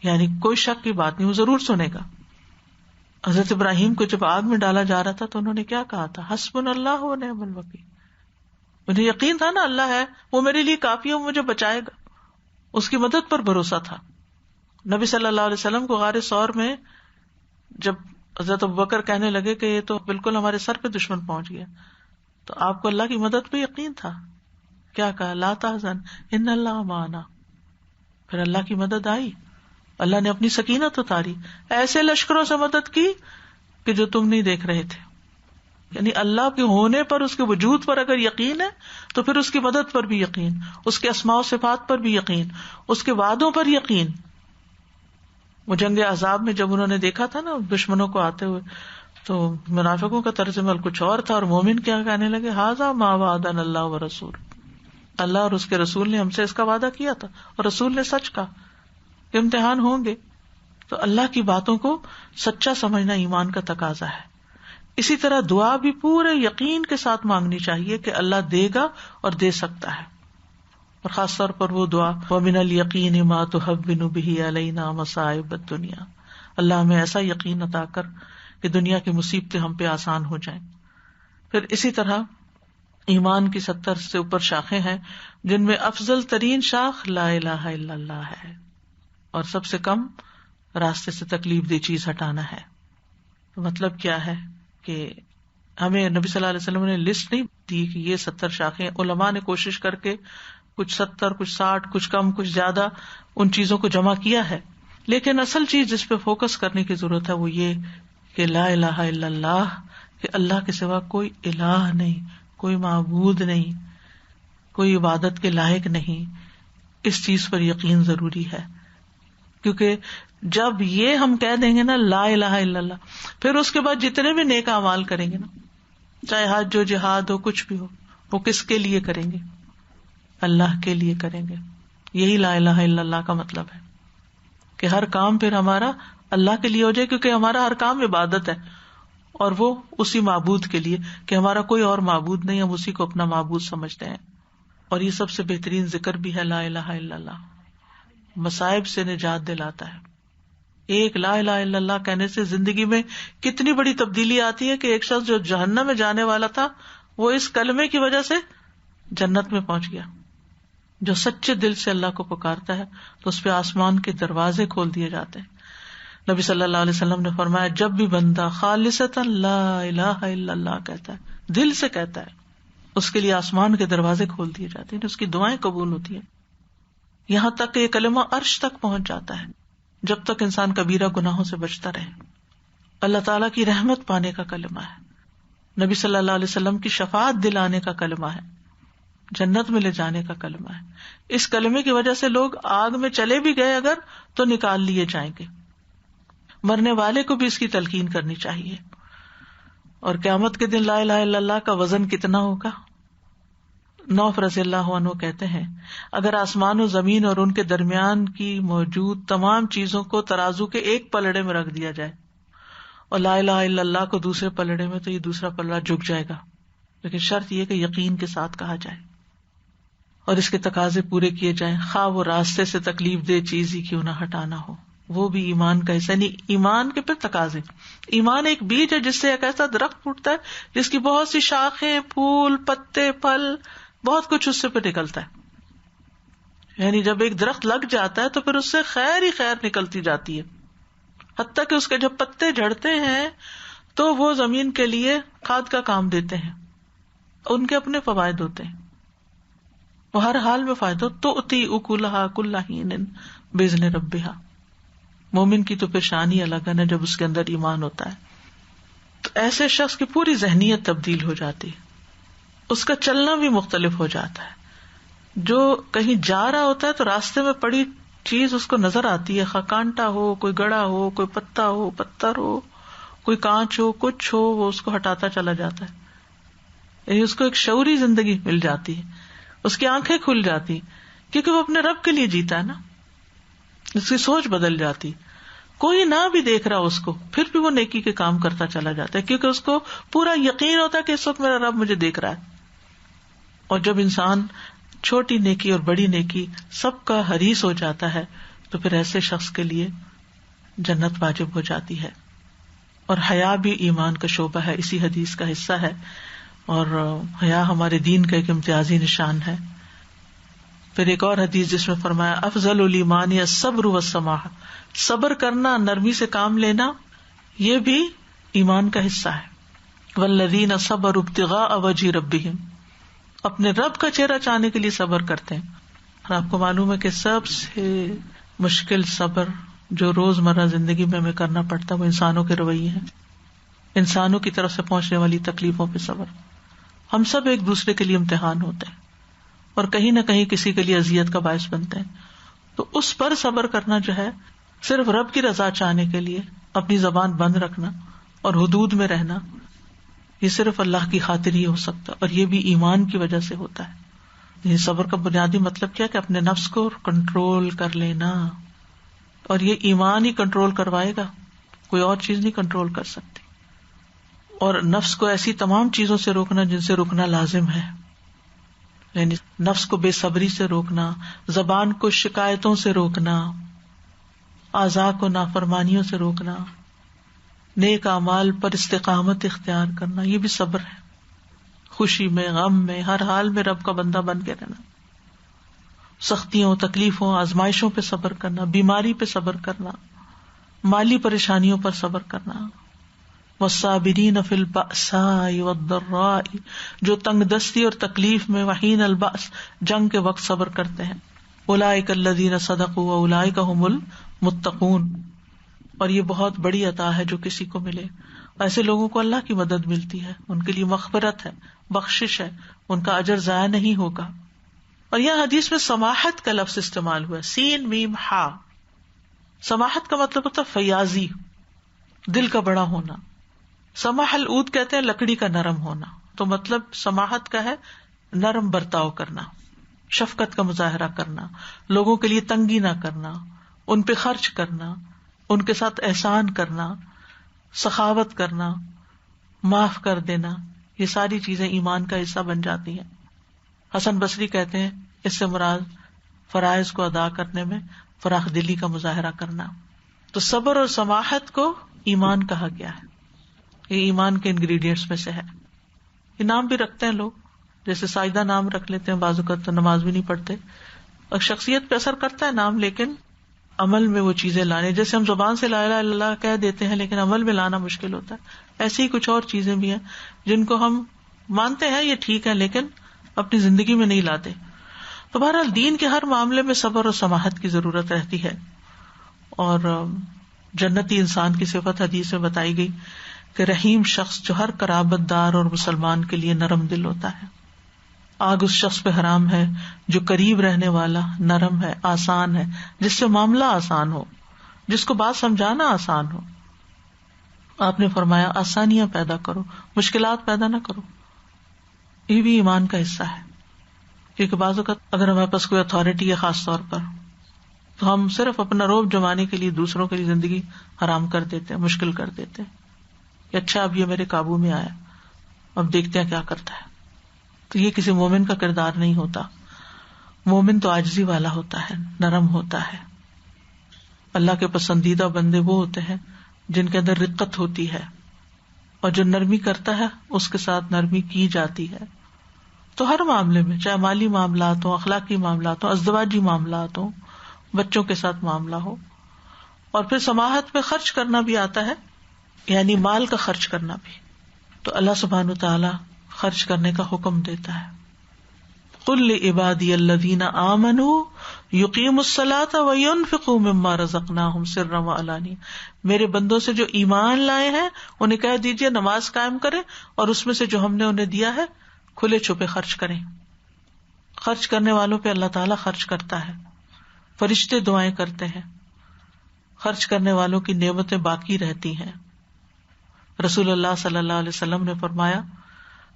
یعنی کوئی شک کی بات نہیں، وہ ضرور سنے گا. حضرت ابراہیم کو جب آگ میں ڈالا جا رہا تھا تو انہوں نے کیا کہا تھا؟ حسبنا اللہ و نعم الوکیل. مجھے یقین تھا نا اللہ ہے، وہ میرے لیے کافی ہے، وہ مجھے بچائے گا. اس کی مدد پر بھروسہ تھا. نبی صلی اللہ علیہ وسلم کو غار ثور میں جب حضرت ابوبکر کہنے لگے کہ یہ تو بالکل ہمارے سر پہ دشمن پہنچ گیا، تو آپ کو اللہ کی مدد پہ یقین تھا. کیا کہا؟ لا تحزن ان اللہ معنا. پھر اللہ کی مدد آئی، اللہ نے اپنی سکینت اتاری، ایسے لشکروں سے مدد کی کہ جو تم نہیں دیکھ رہے تھے. یعنی اللہ کے ہونے پر، اس کے وجود پر اگر یقین ہے تو پھر اس کی مدد پر بھی یقین، اس کے اسماء و صفات پر بھی یقین، اس کے وعدوں پر یقین. وہ جنگ احزاب میں جب انہوں نے دیکھا تھا نا دشمنوں کو آتے ہوئے، تو منافقوں کا طرز عمل کچھ اور تھا، اور مومن کیا کہنے لگے؟ ھذا ما وعدنا اللہ ورسول. اللہ اور اس کے رسول نے ہم سے اس کا وعدہ کیا تھا، اور رسول نے سچ کہا کہ امتحان ہوں گے. تو اللہ کی باتوں کو سچا سمجھنا ایمان کا تقاضا ہے. اسی طرح دعا بھی پورے یقین کے ساتھ مانگنی چاہیے کہ اللہ دے گا اور دے سکتا ہے. اور خاص طور پر وہ دعا وَمِنَ الْيَقِينِ مَا تُحَوِّنُ بِهِ عَلَيْنَا مَصَائِبَ الدُّنْيَا. اللہ ہمیں ایسا یقین عطا کر کہ دنیا کی مصیبتیں ہم پہ آسان ہو جائیں. پھر اسی طرح ایمان کی 70 سے اوپر شاخیں ہیں، جن میں افضل ترین شاخ لا الہ الا اللہ ہے، اور سب سے کم راستے سے تکلیف دہ چیز ہٹانا ہے. مطلب کیا ہے کہ ہمیں نبی صلی اللہ علیہ وسلم نے لسٹ نہیں دی کہ یہ 70 شاخیں. علماء نے کوشش کر کے کچھ 70 کچھ 60 کچھ کم کچھ زیادہ ان چیزوں کو جمع کیا ہے، لیکن اصل چیز جس پہ فوکس کرنے کی ضرورت ہے وہ یہ کہ لا الہ الا اللہ، کہ اللہ کے سوا کوئی الہ نہیں، کوئی معبود نہیں، کوئی عبادت کے لائق نہیں. اس چیز پر یقین ضروری ہے، کیونکہ جب یہ ہم کہہ دیں گے نا لا الہ الا اللہ، پھر اس کے بعد جتنے بھی نیک اعمال کریں گے نا، چاہے حج ہو، جہاد ہو، کچھ بھی ہو، وہ کس کے لیے کریں گے؟ اللہ کے لیے کریں گے. یہی لا الہ الا اللہ کا مطلب ہے کہ ہر کام پھر ہمارا اللہ کے لیے ہو جائے، کیونکہ ہمارا ہر کام عبادت ہے، اور وہ اسی معبود کے لیے، کہ ہمارا کوئی اور معبود نہیں، ہم اسی کو اپنا معبود سمجھتے ہیں. اور یہ سب سے بہترین ذکر بھی ہے لا الہ الا اللہ. مصائب سے نجات دلاتا ہے. ایک لا الہ الا اللہ کہنے سے زندگی میں کتنی بڑی تبدیلی آتی ہے کہ ایک شخص جو جہنم میں جانے والا تھا وہ اس کلمے کی وجہ سے جنت میں پہنچ گیا. جو سچے دل سے اللہ کو پکارتا ہے تو اس پہ آسمان کے دروازے کھول دیے جاتے ہیں. نبی صلی اللہ علیہ وسلم نے فرمایا جب بھی بندہ خالصتاً لا الہ الا اللہ کہتا ہے، دل سے کہتا ہے، اس کے لیے آسمان کے دروازے کھول دیے جاتے ہیں، اس کی دعائیں قبول ہوتی ہیں، یہاں تک کہ یہ کلمہ عرش تک پہنچ جاتا ہے، جب تک انسان کبیرہ گناہوں سے بچتا رہے. اللہ تعالیٰ کی رحمت پانے کا کلمہ ہے، نبی صلی اللہ علیہ وسلم کی شفاعت دلانے کا کلمہ ہے، جنت میں لے جانے کا کلمہ ہے. اس کلمے کی وجہ سے لوگ آگ میں چلے بھی گئے اگر تو نکال لیے جائیں گے. مرنے والے کو بھی اس کی تلقین کرنی چاہیے. اور قیامت کے دن لا الہ الا اللہ کا وزن کتنا ہوگا؟ نوف رضی اللہ عنہ کہتے ہیں اگر آسمان و زمین اور ان کے درمیان کی موجود تمام چیزوں کو ترازو کے ایک پلڑے میں رکھ دیا جائے اور لا الہ الا اللہ کو دوسرے پلڑے میں، تو یہ دوسرا پلڑا جھک جائے گا، لیکن شرط یہ کہ یقین کے ساتھ کہا جائے اور اس کے تقاضے پورے کیے جائیں، خواہ وہ راستے سے تکلیف دہ چیز ہی کیوں نہ ہٹانا ہو. وہ بھی ایمان کا حصہ نہیں. ایمان کے پھر تقاضے. ایمان ایک بیج ہے جس سے ایک ایسا درخت پھوٹتا ہے جس کی بہت سی شاخیں، پھول، پتے، پھل، بہت کچھ اس سے پہ نکلتا ہے. یعنی جب ایک درخت لگ جاتا ہے تو پھر اس سے خیر ہی خیر نکلتی جاتی ہے، حتیٰ کہ اس کے جب پتے جھڑتے ہیں تو وہ زمین کے لیے کھاد کا کام دیتے ہیں، ان کے اپنے فوائد ہوتے ہیں، وہ ہر حال میں فائدہ. تؤتی اکلھا کل حین باذن ربھا. مومن کی تو پھر شان ہی الگ ہے نا جب اس کے اندر ایمان ہوتا ہے. تو ایسے شخص کی پوری ذہنیت تبدیل ہو جاتی ہے، اس کا چلنا بھی مختلف ہو جاتا ہے. جو کہیں جا رہا ہوتا ہے تو راستے میں پڑی چیز اس کو نظر آتی ہے، خواہ کانٹا ہو، کوئی گڑا ہو، کوئی پتا ہو، پتھر ہو، کوئی کانچ ہو، کچھ ہو، وہ اس کو ہٹاتا چلا جاتا ہے. یعنی اس کو ایک شعوری زندگی مل جاتی ہے، اس کی آنکھیں کھل جاتی کیونکہ وہ اپنے رب کے لیے جیتا ہے نا. اس کی سوچ بدل جاتی. کوئی نہ بھی دیکھ رہا اس کو پھر بھی وہ نیکی کے کام کرتا چلا جاتا ہے کیونکہ اس کو پورا یقین ہوتا ہے کہ اس وقت میرا رب مجھے دیکھ رہا ہے. اور جب انسان چھوٹی نیکی اور بڑی نیکی سب کا حریص ہو جاتا ہے تو پھر ایسے شخص کے لیے جنت واجب ہو جاتی ہے. اور حیا بھی ایمان کا شعبہ ہے، اسی حدیث کا حصہ ہے، اور حیا ہمارے دین کا ایک امتیازی نشان ہے. پھر ایک اور حدیث جس میں فرمایا افضل الایمان الصبر والسماح، صبر کرنا، نرمی سے کام لینا، یہ بھی ایمان کا حصہ ہے. والذین صبروا ابتغاء وجہ ربہم، اپنے رب کا چہرہ چاہنے کے لیے صبر کرتے ہیں. اور آپ کو معلوم ہے کہ سب سے مشکل صبر جو روزمرہ زندگی میں ہمیں کرنا پڑتا ہے وہ انسانوں کے رویے ہیں، انسانوں کی طرف سے پہنچنے والی تکلیفوں پہ صبر. ہم سب ایک دوسرے کے لیے امتحان ہوتے ہیں اور کہیں نہ کہیں کسی کے لیے اذیت کا باعث بنتے ہیں. تو اس پر صبر کرنا جو ہے، صرف رب کی رضا چاہنے کے لیے اپنی زبان بند رکھنا اور حدود میں رہنا، یہ صرف اللہ کی خاطر ہی ہو سکتا ہے، اور یہ بھی ایمان کی وجہ سے ہوتا ہے. یہ صبر کا بنیادی مطلب کیا کہ اپنے نفس کو کنٹرول کر لینا، اور یہ ایمان ہی کنٹرول کروائے گا، کوئی اور چیز نہیں کنٹرول کر سکتی. اور نفس کو ایسی تمام چیزوں سے روکنا جن سے رکنا لازم ہے، یعنی نفس کو بے صبری سے روکنا، زبان کو شکایتوں سے روکنا، اعضاء کو نافرمانیوں سے روکنا، نیک اعمال پر استقامت اختیار کرنا، یہ بھی صبر ہے. خوشی میں، غم میں، ہر حال میں رب کا بندہ بن کے رہنا، سختیوں، تکلیفوں، آزمائشوں پہ صبر کرنا، بیماری پہ صبر کرنا، مالی پریشانیوں پر صبر کرنا. والصابرین فی البأساء والضراء، جو تنگ دستی اور تکلیف میں، وحین البأس، جنگ کے وقت صبر کرتے ہیں. اولئک الذین صدقوا واولئک هم المتقون، اور یہ بہت بڑی عطا ہے جو کسی کو ملے. ایسے لوگوں کو اللہ کی مدد ملتی ہے، ان کے لیے مغفرت ہے، بخشش ہے، ان کا اجر ضائع نہیں ہوگا. اور یہ حدیث میں سماحت کا لفظ استعمال ہوا ہے، سین میم ہا. سماحت کا مطلب ہوتا ہے فیاضی، دل کا بڑا ہونا. سماح العود کہتے ہیں لکڑی کا نرم ہونا، تو مطلب سماحت کا ہے نرم برتاؤ کرنا، شفقت کا مظاہرہ کرنا، لوگوں کے لیے تنگی نہ کرنا، ان پہ خرچ کرنا، ان کے ساتھ احسان کرنا، سخاوت کرنا، معاف کر دینا. یہ ساری چیزیں ایمان کا حصہ بن جاتی ہیں. حسن بصری کہتے ہیں اس سے مراد فرائض کو ادا کرنے میں فراخ دلی کا مظاہرہ کرنا. تو صبر اور سماحت کو ایمان کہا گیا ہے، یہ ایمان کے انگریڈینٹس میں سے ہے. یہ نام بھی رکھتے ہیں لوگ، جیسے سائدہ نام رکھ لیتے ہیں، بعض اوقات تو نماز بھی نہیں پڑھتے. اور شخصیت پہ اثر کرتا ہے نام، لیکن عمل میں وہ چیزیں لانے، جیسے ہم زبان سے لا الہ الا اللہ کہہ دیتے ہیں لیکن عمل میں لانا مشکل ہوتا ہے. ایسی ہی کچھ اور چیزیں بھی ہیں جن کو ہم مانتے ہیں یہ ٹھیک ہے لیکن اپنی زندگی میں نہیں لاتے. تو بہرحال دین کے ہر معاملے میں صبر اور سماحت کی ضرورت رہتی ہے. اور جنتی انسان کی صفت حدیث میں بتائی گئی کہ رحیم شخص جو ہر قرابت دار اور مسلمان کے لیے نرم دل ہوتا ہے. آگ اس شخص پہ حرام ہے جو قریب رہنے والا نرم ہے، آسان ہے، جس سے معاملہ آسان ہو، جس کو بات سمجھانا آسان ہو. آپ نے فرمایا آسانیاں پیدا کرو، مشکلات پیدا نہ کرو. یہ بھی ایمان کا حصہ ہے، کیونکہ بعض اوقات اگر ہمارے پاس کوئی اتھارٹی ہے خاص طور پر، تو ہم صرف اپنا روب جمانے کے لیے دوسروں کے لیے زندگی حرام کر دیتے ہیں، مشکل کر دیتے ہیں کہ اچھا اب یہ میرے قابو میں آیا، اب دیکھتے ہیں کیا کرتا ہے. تو یہ کسی مومن کا کردار نہیں ہوتا. مومن تو عاجزی والا ہوتا ہے، نرم ہوتا ہے. اللہ کے پسندیدہ بندے وہ ہوتے ہیں جن کے اندر رقت ہوتی ہے، اور جو نرمی کرتا ہے اس کے ساتھ نرمی کی جاتی ہے. تو ہر معاملے میں، چاہے مالی معاملات ہوں، اخلاقی معاملات ہوں، ازدواجی معاملات ہوں، بچوں کے ساتھ معاملہ ہو. اور پھر سماحت میں خرچ کرنا بھی آتا ہے، یعنی مال کا خرچ کرنا بھی. تو اللہ سبحانہ وتعالی خرچ کرنے کا حکم دیتا ہے. قل لعبادی الذین آمنوا یقیموا الصلاۃ وینفقوا مما رزقناہم سرا وعلانیہ، میرے بندوں سے جو ایمان لائے ہیں انہیں کہہ دیجئے نماز قائم کریں اور اس میں سے جو ہم نے انہیں دیا ہے کھلے چھپے خرچ کریں. خرچ کرنے والوں پہ اللہ تعالیٰ خرچ کرتا ہے، فرشتے دعائیں کرتے ہیں، خرچ کرنے والوں کی نعمتیں باقی رہتی ہیں. رسول اللہ صلی اللہ علیہ وسلم نے فرمایا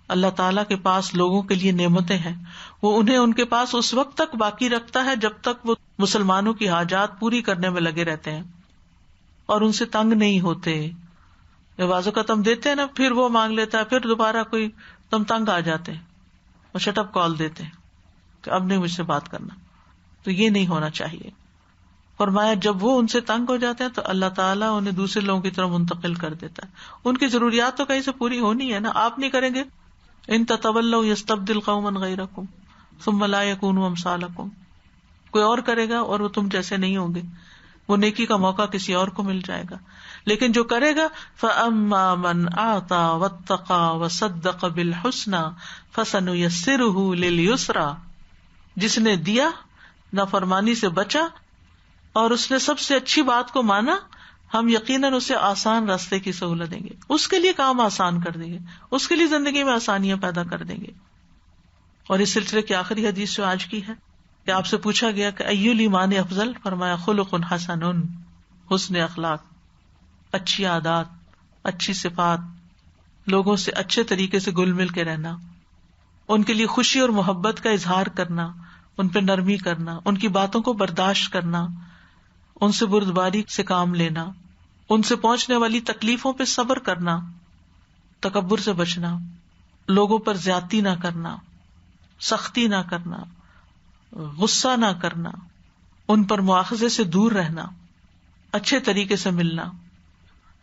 اللہ تعالیٰ کے پاس لوگوں کے لیے نعمتیں ہیں، وہ انہیں ان کے پاس اس وقت تک باقی رکھتا ہے جب تک وہ مسلمانوں کی حاجات پوری کرنے میں لگے رہتے ہیں اور ان سے تنگ نہیں ہوتے. بعضوں کا تم دیتے ہیں نا، پھر وہ مانگ لیتا ہے، پھر دوبارہ کوئی تم تنگ آ جاتے ہیں اور شٹ اپ کال دیتے ہیں کہ اب نہیں مجھ سے بات کرنا. تو یہ نہیں ہونا چاہیے. فرمایا جب وہ ان سے تنگ ہو جاتے ہیں تو اللہ تعالیٰ انہیں دوسرے لوگوں کی طرف منتقل کر دیتا ہے. ان کی ضروریات تو کہیں سے پوری ہونی ہے نا, آپ نہیں کریں گے. ان تتولوا یستبدل قوما غیرکم ثم لا یکونوا امثالکم, کوئی اور کرے گا اور وہ تم جیسے نہیں ہوں گے, وہ نیکی کا موقع کسی اور کو مل جائے گا. لیکن جو کرے گا فَأَمَّا مَنْ أَعْطَى وَاتَّقَى وَصَدَّقَ بِالْحُسْنَى فَسَنُيَسِّرُهُ لِلْيُسْرَى, جس نے دیا, نافرمانی سے بچا اور اس نے سب سے اچھی بات کو مانا, ہم یقیناً اسے آسان راستے کی سہولت دیں گے, اس کے لیے کام آسان کر دیں گے, اس کے لیے زندگی میں آسانیاں پیدا کر دیں گے. اور اس سلسلے کی آخری حدیث جو آج کی ہے کہ آپ سے پوچھا گیا کہ ایُّ الایمان افضل, فرمایا خلق حسن, حسن اخلاق, اچھی عادات, اچھی صفات, لوگوں سے اچھے طریقے سے گل مل کے رہنا, ان کے لیے خوشی اور محبت کا اظہار کرنا, ان پہ نرمی کرنا, ان کی باتوں کو برداشت کرنا, ان سے بردباری سے کام لینا, ان سے پہنچنے والی تکلیفوں پہ صبر کرنا, تکبر سے بچنا, لوگوں پر زیادتی نہ کرنا, سختی نہ کرنا, غصہ نہ کرنا, ان پر مواخذے سے دور رہنا, اچھے طریقے سے ملنا.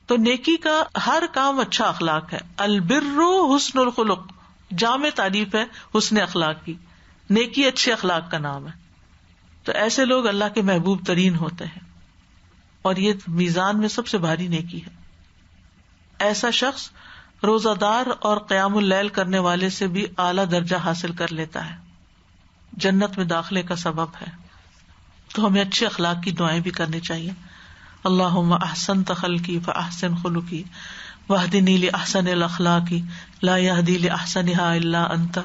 تو نیکی کا ہر کام اچھا اخلاق ہے. البر حسن الخلق, جامع تعریف ہے حسن اخلاق کی. نیکی اچھے اخلاق کا نام ہے. تو ایسے لوگ اللہ کے محبوب ترین ہوتے ہیں, اور یہ میزان میں سب سے بھاری نیکی ہے. ایسا شخص روزہ دار اور قیام اللیل کرنے والے سے بھی اعلیٰ درجہ حاصل کر لیتا ہے, جنت میں داخلے کا سبب ہے. تو ہمیں اچھے اخلاق کی دعائیں بھی کرنی چاہیے. اللہم احسنت خلقی فاحسن خلقی واہدنی لاحسن الاخلاق لا یہدی لاحسنها الا انت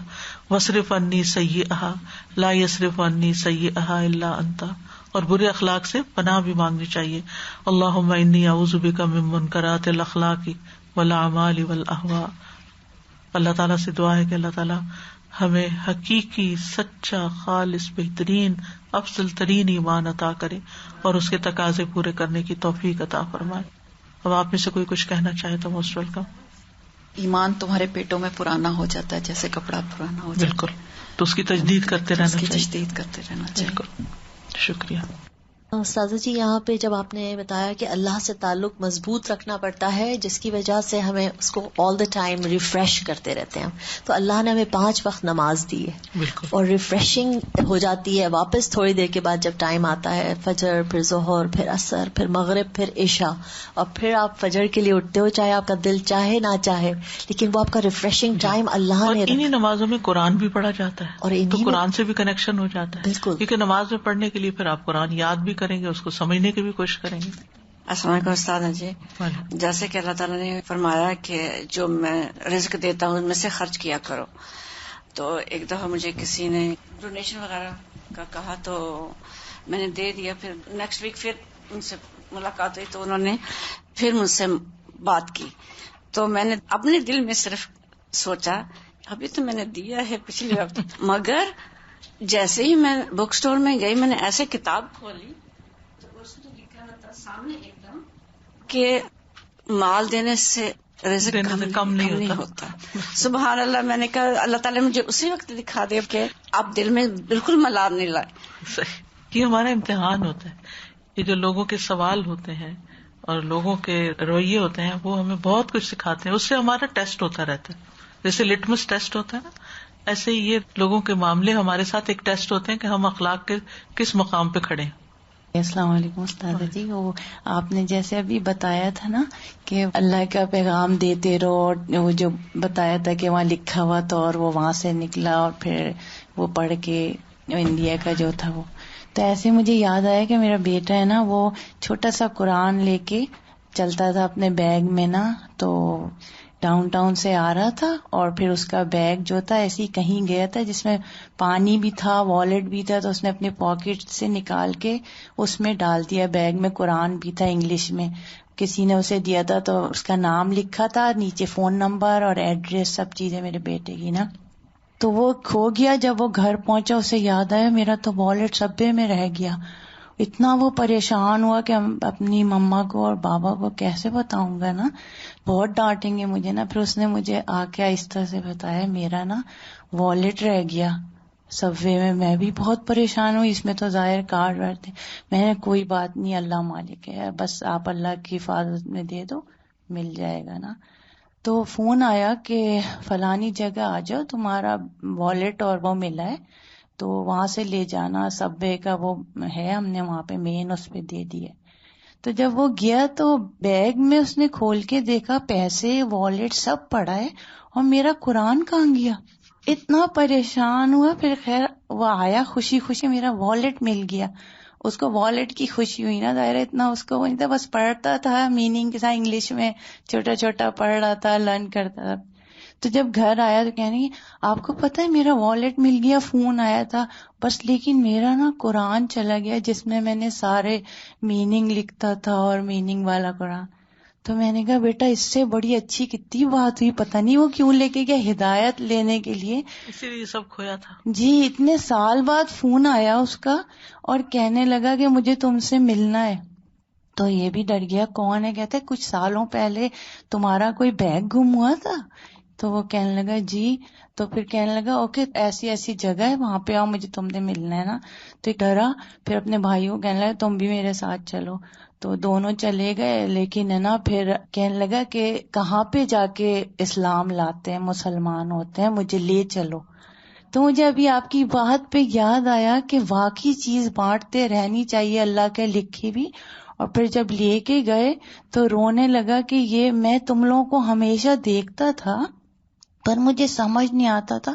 واصرف عنی سیئها لا یصرف عنی سیئها الا انت. اور برے اخلاق سے پناہ بھی مانگنی چاہیے. اللہم انی اعوذ بک من منکرات الاخلاق والاعمال والاہواء. اللہ تعالیٰ سے دعا ہے کہ اللہ تعالیٰ ہمیں حقیقی, سچا, خالص, بہترین, افضل ترین ایمان عطا کرے اور اس کے تقاضے پورے کرنے کی توفیق عطا فرمائے. اب آپ میں سے کوئی کچھ کہنا چاہے تو موسٹ ویلکم. ایمان تمہارے پیٹوں میں پرانا ہو جاتا ہے جیسے کپڑا پرانا ہو جاتا ہے. بالکل, تو اس کی تجدید کرتے رہنا چاہیے. تجدید کرتے رہنا چاہیے. بالکل, شکریہ. استاذہ جی, یہاں پہ جب آپ نے بتایا کہ اللہ سے تعلق مضبوط رکھنا پڑتا ہے جس کی وجہ سے ہمیں اس کو آل دا ٹائم ریفریش کرتے رہتے ہیں, تو اللہ نے ہمیں 5 وقت نماز دی ہے, بالکل, اور ریفریشنگ ہو جاتی ہے واپس تھوڑی دیر کے بعد جب ٹائم آتا ہے, فجر, پھر ظہر, پھر عصر, پھر مغرب, پھر عشاء, اور پھر آپ فجر کے لیے اٹھتے ہو چاہے آپ کا دل چاہے نہ چاہے, لیکن وہ آپ کا ریفریشنگ ٹائم اللہ اور نے. انہی نمازوں میں قرآن بھی پڑھا جاتا ہے, اور تو قرآن سے بھی کنیکشن ہو جاتا ہے. بالکل, کیونکہ نماز میں پڑھنے کے لیے پھر آپ قرآن یاد بھی کریں گے, اس کو سمجھنے کی بھی کوشش کریں گے. السلام علیکم استاد جی. جیسے کہ اللہ تعالیٰ نے فرمایا کہ جو میں رزق دیتا ہوں ان میں سے خرچ کیا کرو, تو ایک دفعہ مجھے کسی نے ڈونیشن وغیرہ کا کہا تو میں نے دے دیا. پھر نیکسٹ ویک پھر ان سے ملاقات ہوئی تو انہوں نے پھر مجھ سے بات کی, تو میں نے اپنے دل میں صرف سوچا ابھی تو میں نے دیا ہے پچھلی وقت, مگر جیسے ہی میں بک اسٹور میں گئی میں نے ایسے کتاب کھولی تو اس میں لکھا ہوتا سامنے ایک دم کہ مال دینے سے رزق کم نہیں ہوتا. سبحان اللہ. میں نے کہا اللہ تعالیٰ مجھے اسی وقت دکھا دے کہ آپ دل میں بالکل ملال نہیں لائے. صحیح, یہ ہمارا امتحان ہوتا ہے. یہ جو لوگوں کے سوال ہوتے ہیں اور لوگوں کے رویے ہوتے ہیں وہ ہمیں بہت کچھ سکھاتے ہیں, اس سے ہمارا ٹیسٹ ہوتا رہتا ہے. جیسے لٹمس ٹیسٹ ہوتا ہے نا, ایسے ہی یہ لوگوں کے معاملے ہمارے ساتھ ایک ٹیسٹ ہوتے ہیں کہ ہم اخلاق کے کس مقام پہ کھڑے ہیں. السلام علیکم استاد جی. وہ آپ نے جیسے ابھی بتایا تھا نا کہ اللہ کا پیغام دیتے رہو, اور وہ جو بتایا تھا کہ وہاں لکھا ہوا تو اور وہ وہاں سے نکلا اور پھر وہ پڑھ کے انڈیا کا جو تھا وہ, تو ایسے مجھے یاد آیا کہ میرا بیٹا ہے نا وہ چھوٹا سا قرآن لے کے چلتا تھا اپنے بیگ میں نا, تو ڈاؤن ٹاؤن سے آ رہا تھا اور پھر اس کا بیگ جو تھا ایسے ہی کہیں گیا تھا جس میں پانی بھی تھا, والیٹ بھی تھا, تو اس نے اپنے پاکٹ سے نکال کے اس میں ڈال دیا. بیگ میں قرآن بھی تھا انگلش میں, کسی نے اسے دیا تھا, تو اس کا نام لکھا تھا, نیچے فون نمبر اور ایڈریس سب چیزیں میرے بیٹے کی نا. تو وہ کھو گیا. جب وہ گھر پہنچا اسے یاد آیا میرا تو والیٹ سبے میں رہ گیا. اتنا وہ پریشان ہوا کہ اپنی مما کو اور بابا کو کیسے بتاؤں گا نا, بہت ڈانٹیں گے مجھے نا. پھر اس نے مجھے آ کے آہستہ سے بتایا میرا نا والیٹ رہ گیا سب وے میں بھی بہت پریشان ہوئی. اس میں تو ظاہر کارڈ رہتے. میں نے کوئی بات نہیں, اللہ مالک ہے, بس آپ اللہ کی حفاظت میں دے دو, مل جائے گا نا. تو فون آیا کہ فلانی جگہ آ جاؤ, تمہارا والیٹ اور وہ ملا ہے, تو وہاں سے لے جانا. سب وے کا وہ ہے, ہم نے وہاں پہ مین اس پہ دے دیے. تو جب وہ گیا تو بیگ میں اس نے کھول کے دیکھا پیسے, والیٹ سب پڑا ہے, اور میرا قرآن کہاں گیا. اتنا پریشان ہوا. پھر خیر وہ آیا خوشی خوشی, میرا والیٹ مل گیا. اس کو والیٹ کی خوشی ہوئی نا, ظاہر اتنا اس کو وہ نہیں تھا, بس پڑھتا تھا میننگ کے ساتھ, انگلش میں چھوٹا چھوٹا پڑھ رہا تھا, لرن کرتا تھا. تو جب گھر آیا تو کہنے آپ کو پتہ ہے میرا والیٹ مل گیا, فون آیا تھا بس, لیکن میرا نا قرآن چلا گیا جس میں نے سارے میننگ لکھتا تھا, اور میننگ والا قرآن. تو میں نے کہا بیٹا اس سے بڑی اچھی کتنی بات ہوئی, پتہ نہیں وہ کیوں لے کے گیا ہدایت لینے کے لیے, اسی لیے سب کھویا تھا. جی اتنے سال بعد فون آیا اس کا, اور کہنے لگا کہ مجھے تم سے ملنا ہے. تو یہ بھی ڈر گیا, کون ہے؟ کہتے کچھ سالوں پہلے تمہارا کوئی بیگ گم ہوا تھا. تو وہ کہنے لگا جی. تو پھر کہنے لگا اوکے ایسی ایسی جگہ ہے, وہاں پہ آؤ, مجھے تم سے ملنا ہے نا. تو ڈرا, پھر اپنے بھائیوں کہنے لگا تم بھی میرے ساتھ چلو. تو دونوں چلے گئے, لیکن ہے نا پھر کہنے لگا کہ کہاں پہ جا کے اسلام لاتے ہیں, مسلمان ہوتے ہیں, مجھے لے چلو. تو مجھے ابھی آپ کی بات پہ یاد آیا کہ واقعی چیز بانٹتے رہنی چاہیے, اللہ کے لکھی بھی. اور پھر جب لے کے گئے تو رونے لگا کہ یہ میں تم لوگوں کو ہمیشہ دیکھتا تھا, پر مجھے سمجھ نہیں آتا تھا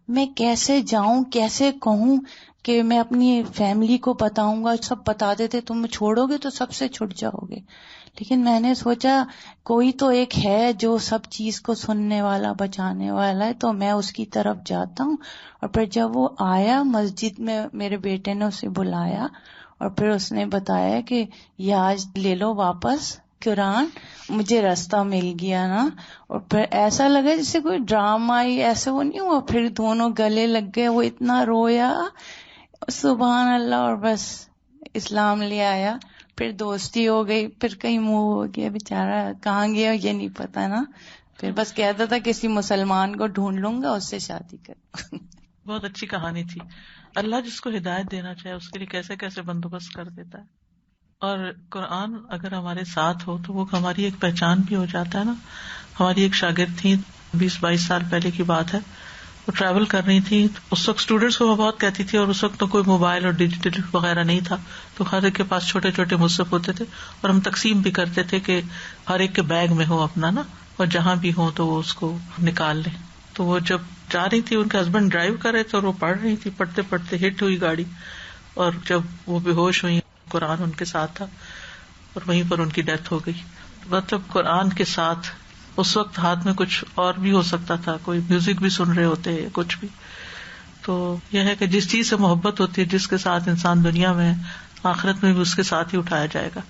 میں کیسے جاؤں, کیسے کہوں کہ میں اپنی فیملی کو بتاؤں گا. سب بتا دیتے تم چھوڑو گے تو سب سے چھٹ جاؤ گے, لیکن میں نے سوچا کوئی تو ایک ہے جو سب چیز کو سننے والا, بچانے والا ہے, تو میں اس کی طرف جاتا ہوں. اور پھر جب وہ آیا مسجد میں, میرے بیٹے نے اسے بلایا, اور پھر اس نے بتایا کہ یہ آج لے لو واپس قرآن, مجھے راستہ مل گیا نا. اور پھر ایسا لگا جیسے کوئی ڈرامہ ہی, ایسا وہ نہیں ہوا. پھر دونوں گلے لگ گئے, وہ اتنا رویا, سبحان اللہ, اور بس اسلام لے آیا. پھر دوستی ہو گئی, پھر کہیں منہ ہو گیا, بیچارہ کہاں گیا یہ نہیں پتا نا. پھر بس کہتا تھا کسی مسلمان کو ڈھونڈ لوں گا, اس سے شادی کر. بہت اچھی کہانی تھی. اللہ جس کو ہدایت دینا چاہے اس کے لیے کیسے کیسے بندوبست کر دیتا ہے. اور قرآن اگر ہمارے ساتھ ہو تو وہ ہماری ایک پہچان بھی ہو جاتا ہے نا. ہماری ایک شاگرد تھی, 20-22 سال پہلے کی بات ہے, وہ ٹریول کر رہی تھی. اس وقت اسٹوڈینٹس کو وہ بہت کہتی تھی, اور اس وقت تو کوئی موبائل اور ڈیجیٹل وغیرہ نہیں تھا, تو ہر ایک کے پاس چھوٹے چھوٹے مصحف ہوتے تھے, اور ہم تقسیم بھی کرتے تھے کہ ہر ایک کے بیگ میں ہو اپنا نا, اور جہاں بھی ہو تو وہ اس کو نکال لیں. تو وہ جب جا رہی تھی, ان کے ہسبینڈ ڈرائیو کر رہے تھے, اور وہ پڑھ رہی تھی. پڑھتے پڑھتے ہٹ ہوئی گاڑی, اور جب وہ بے ہوش ہوئی, قرآن ان کے ساتھ تھا, اور وہیں پر ان کی ڈیتھ ہو گئی. مطلب قرآن کے ساتھ اس وقت ہاتھ میں کچھ اور بھی ہو سکتا تھا, کوئی میوزک بھی سن رہے ہوتے, کچھ بھی. تو یہ ہے کہ جس چیز سے محبت ہوتی ہے, جس کے ساتھ انسان دنیا میں, آخرت میں بھی اس کے ساتھ ہی اٹھایا جائے گا.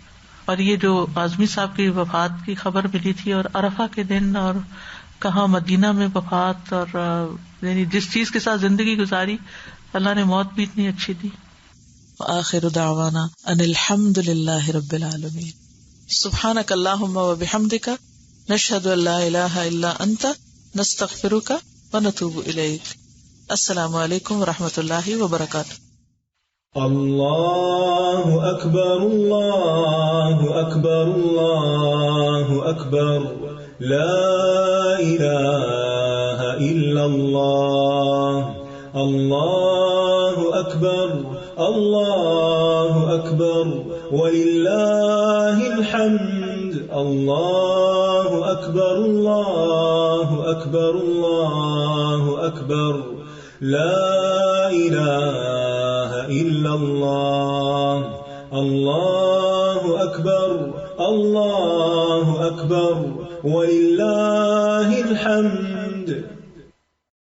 اور یہ جو اعظمی صاحب کی وفات کی خبر ملی تھی, اور عرفہ کے دن, اور کہاں مدینہ میں وفات, اور یعنی جس چیز کے ساتھ زندگی گزاری, اللہ نے موت بھی اتنی اچھی دی. آخر دعوانا ان الحمد للہ رب العالمین. سبحانک اللہم و بحمدک, نشہد ان لا الہ الا انت, نستغفرک و نتوب الیک. السلام علیکم و رحمۃ اللہ وبرکاتہ. اللہ اکبر اللہ اکبر اللہ اکبر, لا الہ الا اللہ, اللہ اکبر اللہ اکبر وللہ الحمد, اللہ اکبر اللہ اکبر اللہ اکبر, لا الہ الا اللہ, اللہ اکبر اللہ اکبر وللہ الحمد.